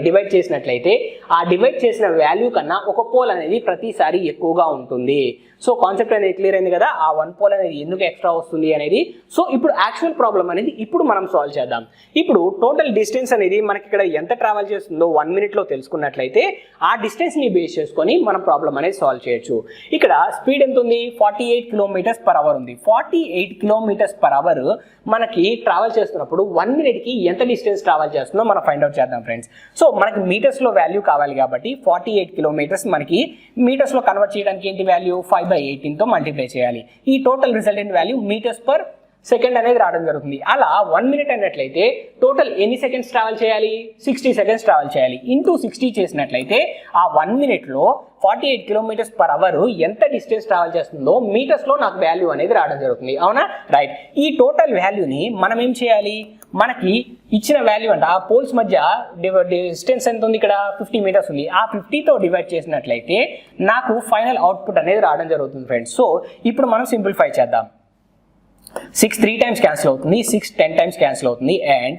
డివైడ్ చేసినట్లయితే ఆ డివైడ్ చేసిన వాల్యూ కన్నా ఒక పోల్ అనేది ప్రతిసారి ఎక్కువగా ఉంటుంది. సో కాన్సెప్ట్ అనేది క్లియర్ అయింది కదా, ఆ 1 పోల్ అనేది ఎందుకు ఎక్స్ట్రా వస్తుంది అనేది. సో ఇప్పుడు యాక్చువల్ ప్రాబ్లం అనేది ఇప్పుడు మనం సాల్వ్ చేద్దాం. ఇప్పుడు టోటల్ డిస్టెన్స్ అనేది మనకి ఇక్కడ ఎంత ట్రావెల్ చేస్తుందో 1 మినిట్లో తెలుసుకున్నట్లయితే ఆ డిస్టెన్స్ ని బేస్ చేసుకొని మనం ప్రాబ్లం అనేది సాల్వ్ చేయొచ్చు. ఇక్కడ స్పీడ్ ఎంత ఉంది, 48 కిలోమీటర్స్ పర్ అవర్ ఉంది. 48 కిలోమీటర్స్ పర్ అవర్ మనకి ట్రావెల్ చేస్తున్నప్పుడు 1 మినిట్ కి ఎంత డిస్టెన్స్ ట్రావెల్ చేస్తుందో మనం ఫైండ్ అవుట్ చేద్దాం ఫ్రెండ్స్. సో మనకి మీటర్స్ లో వాల్యూ కావాలి కాబట్టి 48 కిలోమీటర్స్ మనకి మీటర్స్ లో కన్వర్ట్ చేయడానికి ఏంటి వాల్యూ 5/18 తో మల్టిప్లై చేయాలి. ఈ total resultant value metres per second అనేది రావడం జరుగుతుంది. అలా 1 మినిట్ అన్నట్లయితే టోటల్ ఎన్ని సెకండ్స్ ట్రావెల్ చేయాలి, 60 సెకండ్స్ ట్రావెల్ చేయాలి. ఇంటూ 60 చేసినట్లయితే ఆ 1 మినిట్లో 48 కిలోమీటర్స్ పర్ అవర్ ఎంత డిస్టెన్స్ ట్రావెల్ చేస్తుందో మీటర్స్ లో నాకు వాల్యూ అనేది రావడం జరుగుతుంది. అవునా, రైట్. ఈ టోటల్ వాల్యూని మనం ఏం చేయాలి, మనకి ఇచ్చిన వాల్యూ అంటే ఆ పోల్స్ మధ్య డిస్టెన్స్ ఎంత ఉంది, ఇక్కడ 50 మీటర్స్ ఉంది. ఆ 50తో డివైడ్ చేసినట్లయితే నాకు ఫైనల్ అవుట్పుట్ అనేది రావడం జరుగుతుంది ఫ్రెండ్స్. సో ఇప్పుడు మనం సింప్లిఫై చేద్దాం. 6 3 టైమ్స్ క్యాన్సిల్ అవుతుంది, 6 10 టైమ్స్ క్యాన్సిల్ అవుతుంది, అండ్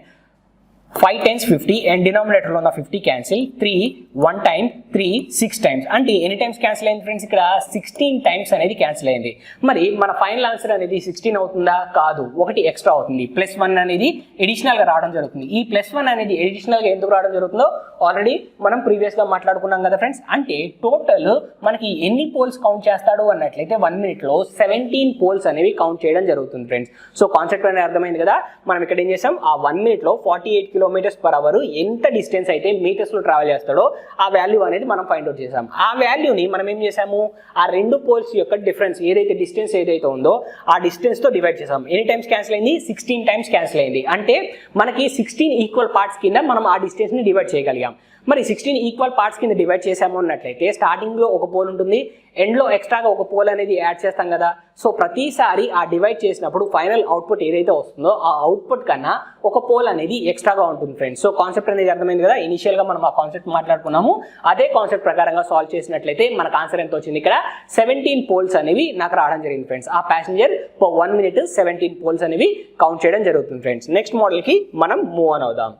5 times 50 అండ్ డినామినేటర్లో ఉన్న 50 క్యాన్సిల్, 3 1 టైమ్ 3 6 టైమ్స్. అంటే ఎన్ని టైమ్స్ క్యాన్సిల్ అయింది ఫ్రెండ్స్, ఇక్కడ 16 టైమ్స్ అనేది క్యాన్సిల్ అయింది. మరి మన ఫైనల్ ఆన్సర్ అనేది 16 అవుతుందా, కాదు, ఒకటి ఎక్స్ట్రా అవుతుంది. +1 అనేది ఎడిషనల్ గా రావడం జరుగుతుంది. ఈ +1 అనేది ఎడిషనల్ గా ఎందుకు రావడం జరుగుతుందో ఆల్రెడీ మనం ప్రీవియస్ గా మాట్లాడుకున్నాం కదా ఫ్రెండ్స్. అంటే టోటల్ మనకి ఎన్ని పోల్స్ కౌంట్ చేస్తాడు అన్నట్లయితే 1 మినిట్ లో 17 పోల్స్ అనేవి కౌంట్ చేయడం జరుగుతుంది ఫ్రెండ్స్. సో కాన్సెప్ట్ అనేది అర్థమైంది కదా. మనం ఇక్కడ ఏం చేసాం, ఆ 1 మినిట్ లో 48 కిలోమీటర్స్ పర్ అవర్ ఎంత డిస్టెన్స్ అయితే మీటర్స్ లో ట్రావెల్ చేస్తాడో ఆ వాల్యూ అనేది మనం ఫైండ్ అవుట్ చేసాం. ఆ వాల్యూని మనం ఏం చేసాము, ఆ రెండు పోల్స్ యొక్క డిఫరెన్స్ ఏదైతే డిస్టెన్స్ ఏదైతే ఉందో ఆ డిస్టెన్స్ తో డివైడ్ చేసాం. ఎన్ని టైమ్స్ క్యాన్సిల్ అయింది, 16 టైమ్స్ క్యాన్సిల్ అయింది. అంటే మనకి 16 ఈక్వల్ పార్ట్స్ కింద మనం ఆ డిస్టెన్స్ ని డివైడ్ చేయగలిగాం. మరి 16 ఈక్వల్ పార్ట్స్ కింద డివైడ్ చేసాము అన్నట్లయితే స్టార్టింగ్ లో ఒక పోల్ ఉంటుంది, ఎండ్ లో ఎక్స్ట్రాగా ఒక పోల్ అనేది యాడ్ చేస్తాం కదా. సో ప్రతిసారి ఆ డివైడ్ చేసినప్పుడు ఫైనల్ అవుట్పుట్ ఏదైతే వస్తుందో ఆ అవుట్పుట్ కన్నా ఒక పోల్ అనేది ఎక్స్ట్రాగా ఉంటుంది ఫ్రెండ్స్. సో కాన్సెప్ట్ అనేది అర్థమైంది కదా. ఇనిషియల్ గా మనం ఆ కాన్సెప్ట్ మాట్లాడుకున్నాము, అదే కాన్సెప్ట్ ప్రకారంగా సాల్వ్ చేసినట్లయితే మనకు ఆన్సర్ ఎంత వచ్చింది, ఇక్కడ 17 పోల్స్ అనేవి నాకు రావడం జరిగింది ఫ్రెండ్స్. ఆ ప్యాసింజర్ 1 మినిట్ 17 పోల్స్ అనేవి కౌంట్ చేయడం జరుగుతుంది ఫ్రెండ్స్. నెక్స్ట్ మోడల్ కి మనం మూవ్ ఆన్ అవుదాం.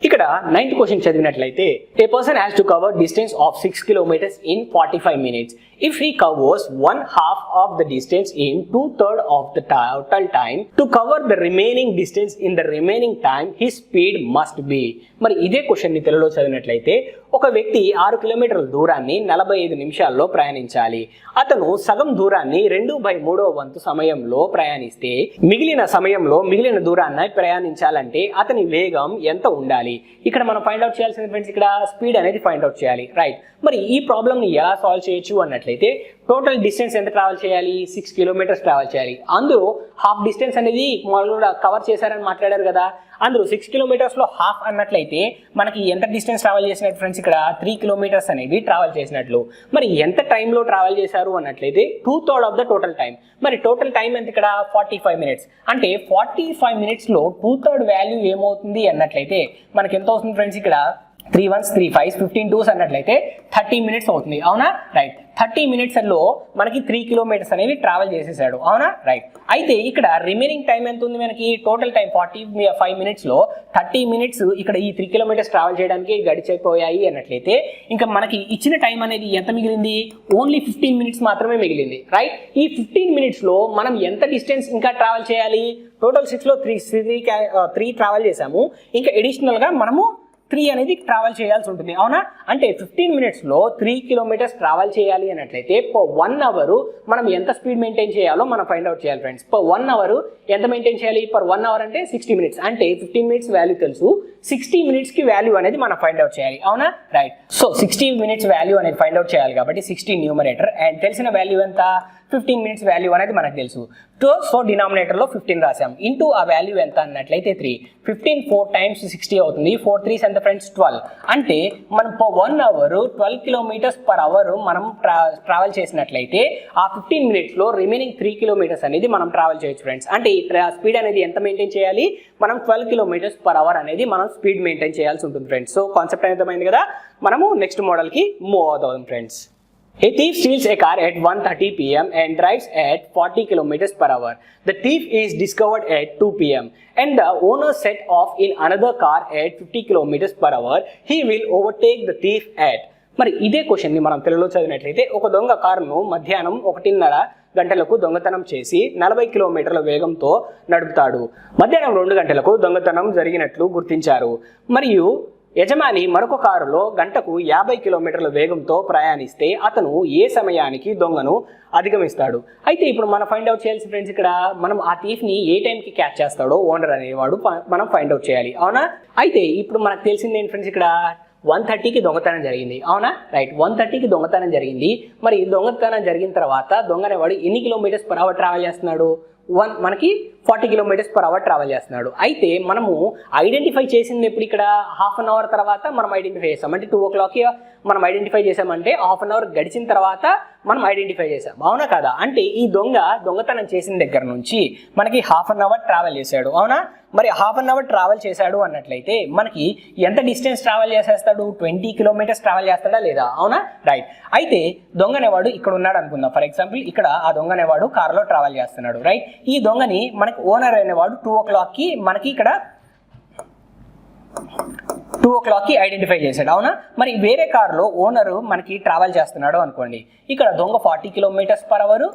ఇక్కడ 9th క్వశ్చన్ చదివినట్లయితే a person has to cover distance of 6 kilometers in 45 minutes. If he covers 1/2 of the distance in 2/3 of the total time, to cover the remaining distance in the remaining time, his speed must be. మరి ఇదే question ని తెలుగులో చదివినట్లయితే ఒక వ్యక్తి 6 కిలోమీటర్ల దూరాన్ని 45 నిమిషాల్లో ప్రయాణించాలి. అతను సగం దూరాన్ని 2/3 వంతు సమయంలో ప్రయాణిస్తే మిగిలిన దూరాన్ని ప్రయాణించాలంటే అతని వేగం ఎంత ఉండాలి? ఇక్కడ మనం ఫైండ్ అవుట్ చేయాల్సింది ఫ్రెండ్స్, ఇక్కడ స్పీడ్ అనేది ఫైండ్ అవుట్ చేయాలి, రైట్. మరి ఈ ప్రాబ్లమ్ ని ఎలా సాల్వ్ చేయొచ్చు అన్నట్లయితే టోటల్ డిస్టెన్స్ ఎంత ట్రావెల్ చేయాలి, 6 kilometers ట్రావెల్ చేయాలి. అందులో హాఫ్ డిస్టెన్స్ అనేది మామూలుగా కవర్ చేశారని మాట్లాడారు కదా. అందులో 6 kilometers లో హాఫ్ అన్నట్లయితే మనకి ఎంత డిస్టెన్స్ ట్రావెల్ చేసినట్టు ఫ్రెండ్స్, ఇక్కడ 3 kilometers అనేవి ట్రావెల్ చేసినట్లు. మరి ఎంత టైంలో ట్రావెల్ చేశారు అన్నట్లయితే 2/3 ఆఫ్ ద టోటల్ టైం. మరి టోటల్ టైం ఎంత, ఇక్కడ 45 minutes. అంటే 45 minutes లో 2/3 వాల్యూ ఏమవుతుంది అన్నట్లయితే మనకి ఎంత అవుతుంది ఫ్రెండ్స్, ఇక్కడ 3 1s 3 5s 15 2s అన్నట్లయితే 30 minutes అవుతుంది. అవునా, రైట్. 30 minutes లో మనకి 3 kilometers అనేవి ట్రావెల్ చేసేసాడు. అవునా, రైట్. అయితే ఇక్కడ రిమైనింగ్ టైం ఎంత ఉంది మనకి, టోటల్ టైం 45 minutes లో 30 minutes ఇక్కడ ఈ 3 kilometers ట్రావెల్ చేయడానికి గడిచిపోయాయి అన్నట్లయితే ఇంకా మనకి ఇచ్చిన టైం అనేది ఎంత మిగిలింది, ఓన్లీ 15 minutes మాత్రమే మిగిలింది, రైట్. ఈ 15 minutes లో మనం ఎంత డిస్టెన్స్ ఇంకా ట్రావెల్ చేయాలి, టోటల్ 6 లో 3 ట్రావెల్ చేసాము, ఇంకా అడిషనల్ గా మనము 3 అనేది ట్రావెల్ చేయాల్సి ఉంటుంది. అవునా, అంటే 15 minutes లో 3 kilometers ట్రావెల్ చేయాలి అన్నట్లయితే పర్ 1 hour మనం ఎంత స్పీడ్ మెయింటైన్ చేయాలో మనం ఫైండ్ అవుట్ చేయాలి ఫ్రెండ్స్. పర్ 1 hour ఎంత మెయింటైన్ చేయాలి, పర్ 1 hour అంటే 60 minutes. అంటే 15 minutes వాల్యూ తెలుసు, 60 minutes కి వాల్యూ అనేది మనం ఫైండ్ అవుట్ చేయాలి. అవునా, రైట్. సో 60 minutes వాల్యూ అనేది ఫైండ్ అవుట్ చేయాలి కాబట్టి 60 న్యూమరేటర్ అండ్ తెలిసిన వాల్యూ ఎంత, 15 minutes వాల్యూ అనేది మనకు తెలుసు. సో డినామినేటర్ లో 15 రాసాం, ఇంటూ ఆ వాల్యూ ఎంత అన్నట్లయితే 3. 15 4 times 60 అవుతుంది, 4 3s ఎంత ఫ్రెండ్స్ 12. అంటే మనం per 1 hour 12 kilometers per hour మనం ట్రావెల్ చేసినట్లయితే ఆ 15 minutes లో రిమైనింగ్ 3 kilometers అనేది మనం ట్రావెల్ చేయొచ్చు ఫ్రెండ్స్. అంటే స్పీడ్ అనేది ఎంత మెయింటైన్ చేయాలి, మనం 12 kilometers per hour అనేది మనం స్పీడ్ మెయింటైన్ చేయాల్సి ఉంటుంది ఫ్రెండ్స్. సో కాన్సెప్ట్ అర్థమైంది కదా. మనము నెక్స్ట్ మోడల్ కి మూవ్ అవుతాం friends. A thief steals a car at 1:30 p.m. and drives at 40 kilometers per hour. The thief is discovered at 2 p.m. and the owner set off in another car at 50 kilometers per hour. He will overtake the thief at. మరి ఇదే క్వశ్చన్ని మనం తెలుగులో చదివినట్లయితే ఒక దొంగ కారును మధ్యాహ్నం 1:30 గంటలకు దొంగతనం చేసి 40 కిలోమీటర్ల వేగంతో నడుపుతాడు. మధ్యాహ్నం 2 గంటలకు దొంగతనం జరిగినట్లు గుర్తించారు. మరియు యజమాని మరొక కారులో గంటకు 50 కిలోమీటర్ల వేగంతో ప్రయాణిస్తే అతను ఏ సమయానికి దొంగను అధిగమిస్తాడు? అయితే ఇప్పుడు మనం ఫైండ్ అవుట్ చేయాల్సి ఫ్రెండ్స్, ఇక్కడ మనం ఆ థీఫ్ని ఏ టైంకి క్యాచ్ చేస్తాడో ఓనర్ అనేవాడు మనం ఫైండ్ అవుట్ చేయాలి. అవునా? అయితే ఇప్పుడు మనకు తెలిసింది ఏంటి ఫ్రెండ్స్, ఇక్కడ 1:30కి దొంగతనం జరిగింది. అవునా? రైట్, 1:30కి దొంగతనం జరిగింది. మరి దొంగతనం జరిగిన తర్వాత దొంగ అనేవాడు ఎన్ని కిలోమీటర్స్ పర్ అవర్ ట్రావెల్ చేస్తున్నాడు? మనకి 40 కిలోమీటర్స్ పర్ అవర్ ట్రావెల్ చేస్తున్నాడు. అయితే మనము ఐడెంటిఫై చేసింది ఎప్పుడు? ఇక్కడ హాఫ్ అన్ అవర్ తర్వాత మనం ఐడెంటిఫై చేసాం. అంటే 2 o'clockకి మనం ఐడెంటిఫై చేసామంటే హాఫ్ అన్ అవర్ గడిచిన తర్వాత మనం ఐడెంటిఫై చేసాం. అవునా కదా? అంటే ఈ దొంగతనం చేసిన దగ్గర నుంచి మనకి హాఫ్ అన్ అవర్ ట్రావెల్ చేశాడు. అవునా? మరి హాఫ్ అన్ అవర్ ట్రావెల్ చేశాడు అన్నట్లయితే మనకి ఎంత డిస్టెన్స్ ట్రావెల్ చేసేస్తాడు? 20 కిలోమీటర్స్ ట్రావెల్ చేస్తాడా లేదా? అవునా? రైట్. అయితే దొంగ అనేవాడు ఇక్కడ ఉన్నాడు అనుకుందాం. ఫర్ ఎగ్జాంపుల్ ఇక్కడ ఆ దొంగ అనేవాడు కారులో ట్రావెల్ చేస్తున్నాడు. రైట్. ఈ దొంగని మనకి ఓనర్ అనేవాడు 2 o'clockకి మనకి ఇక్కడ 2 o'clockకి ఐడెంటిఫై చేశాడు. అవునా? మరి వేరే కారులో ఓనరు మనకి ట్రావెల్ చేస్తున్నాడు అనుకోండి. ఇక్కడ దొంగ 40 కిలోమీటర్స్ పర్ అవర్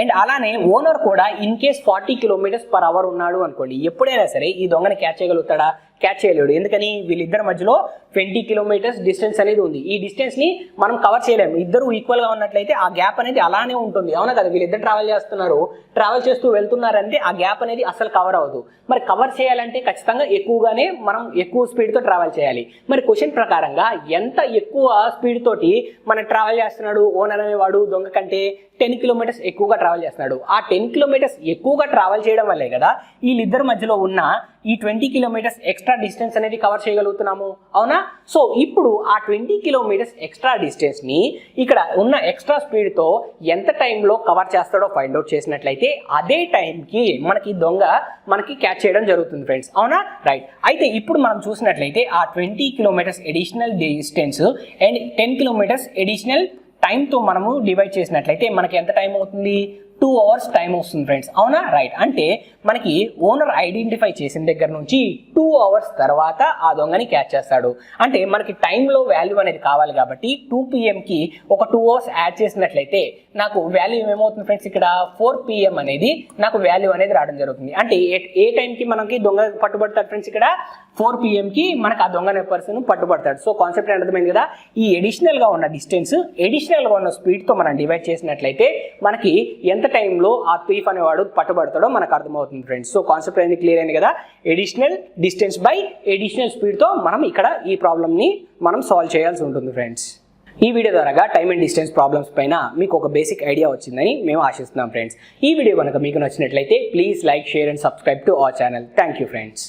అండ్ అలానే ఓనర్ కూడా in case 40 kilometres per hour ఉన్నాడు అనుకోండి, ఎప్పుడైనా సరే ఈ దొంగని క్యాచ్ చేయగలుగుతాడా? క్యాచ్ చేయలేడు. ఎందుకని? వీళ్ళిద్దరి మధ్యలో 20 కిలోమీటర్స్ డిస్టెన్స్ అనేది ఉంది. ఈ డిస్టెన్స్ ని మనం కవర్ చేయలేము. ఇద్దరు ఈక్వల్ గా ఉన్నట్లయితే ఆ గ్యాప్ అనేది అలానే ఉంటుంది. అవునా కదా? వీళ్ళిద్దరు ట్రావెల్ చేస్తున్నారు, ట్రావెల్ చేస్తూ వెళ్తున్నారంటే ఆ గ్యాప్ అనేది అసలు కవర్ అవ్వదు. మరి కవర్ చేయాలంటే ఖచ్చితంగా ఎక్కువగానే మనం ఎక్కువ స్పీడ్ తో ట్రావెల్ చేయాలి. మరి క్వశ్చన్ ప్రకారంగా ఎంత ఎక్కువ స్పీడ్ తోటి మనం ట్రావెల్ చేస్తున్నాడు ఓనర్ అనేవాడు దొంగ కంటే? 10 కిలోమీటర్స్ ఎక్కువగా ట్రావెల్ చేస్తున్నాడు. ఆ 10 కిలోమీటర్స్ ఎక్కువగా ట్రావెల్ చేయడం వల్లే కదా వీళ్ళిద్దరి మధ్యలో ఉన్న ఈ 20 కిలోమీటర్స్ ఎక్స్ట్రా డిస్టెన్స్ అనేది కవర్ చేయగలుగుతున్నాము. అవునా? సో ఇప్పుడు ఆ 20 కిలోమీటర్స్ ఎక్స్ట్రా డిస్టెన్స్ ని ఇక్కడ ఉన్న ఎక్స్ట్రా స్పీడ్ తో ఎంత టైంలో కవర్ చేస్తాడో ఫైండ్ అవుట్ చేసినట్లయితే అదే టైంకి మనకి దొంగ మనకి క్యాచ్ చేయడం జరుగుతుంది ఫ్రెండ్స్. అవునా? రైట్. అయితే ఇప్పుడు మనం చూసినట్లయితే ఆ 20 kilometres additional distance and 10 kilometres additional టైంతో మనము డివైడ్ చేసినట్లయితే మనకి ఎంత టైం అవుతుంది? 2 hours టైం వస్తుంది ఫ్రెండ్స్. అవునా? రైట్. అంటే మనకి ఓనర్ ఐడెంటిఫై చేసిన దగ్గర నుంచి 2 hours తర్వాత ఆ దొంగని క్యాచ్ చేస్తాడు. అంటే మనకి టైంలో వాల్యూ అనేది కావాలి కాబట్టి 2 PM ఒక 2 hours యాడ్ చేసినట్లయితే నాకు వాల్యూ ఏమవుతుంది ఫ్రెండ్స్? ఇక్కడ 4 PM అనేది నాకు వాల్యూ అనేది రావడం జరుగుతుంది. అంటే ఏ టైంకి మనకి దొంగ పట్టుబడతాడు ఫ్రెండ్స్? ఇక్కడ 4 PM మనకి ఆ దొంగ అనే పర్సన్ పట్టుబడతాడు. సో కాన్సెప్ట్ అర్థమైంది కదా? ఈ ఎడిషనల్ గా ఉన్న డిస్టెన్స్ ఎడిషనల్ గా ఉన్న స్పీడ్ తో మనం డివైడ్ చేసినట్లయితే మనకి ఎంత టైంలో ఆ థీఫ్ అనేవాడు పట్టుబడతాడో మనకు అర్థమవుతుంది ఫ్రెండ్స్. సో కాన్సెప్ట్ అనేది క్లియర్ అయింది కదా? Additional distance by additional speed తో మనం ఇక్కడ ఈ ప్రాబ్లమ్ ని మనం సాల్వ్ చేయాల్సి ఉంటుంది ఫ్రెండ్స్. ఈ వీడియో ద్వారా టైమ్ అండ్ డిస్టెన్స్ ప్రాబ్లమ్స్ పైన మీకు ఒక బేసిక్ ఐడియా వచ్చిందని మేము ఆశిస్తున్నాం ఫ్రెండ్స్. ఈ వీడియో కనుక మీకు నచ్చినట్లయితే please like, share and subscribe to our channel. Thank you friends.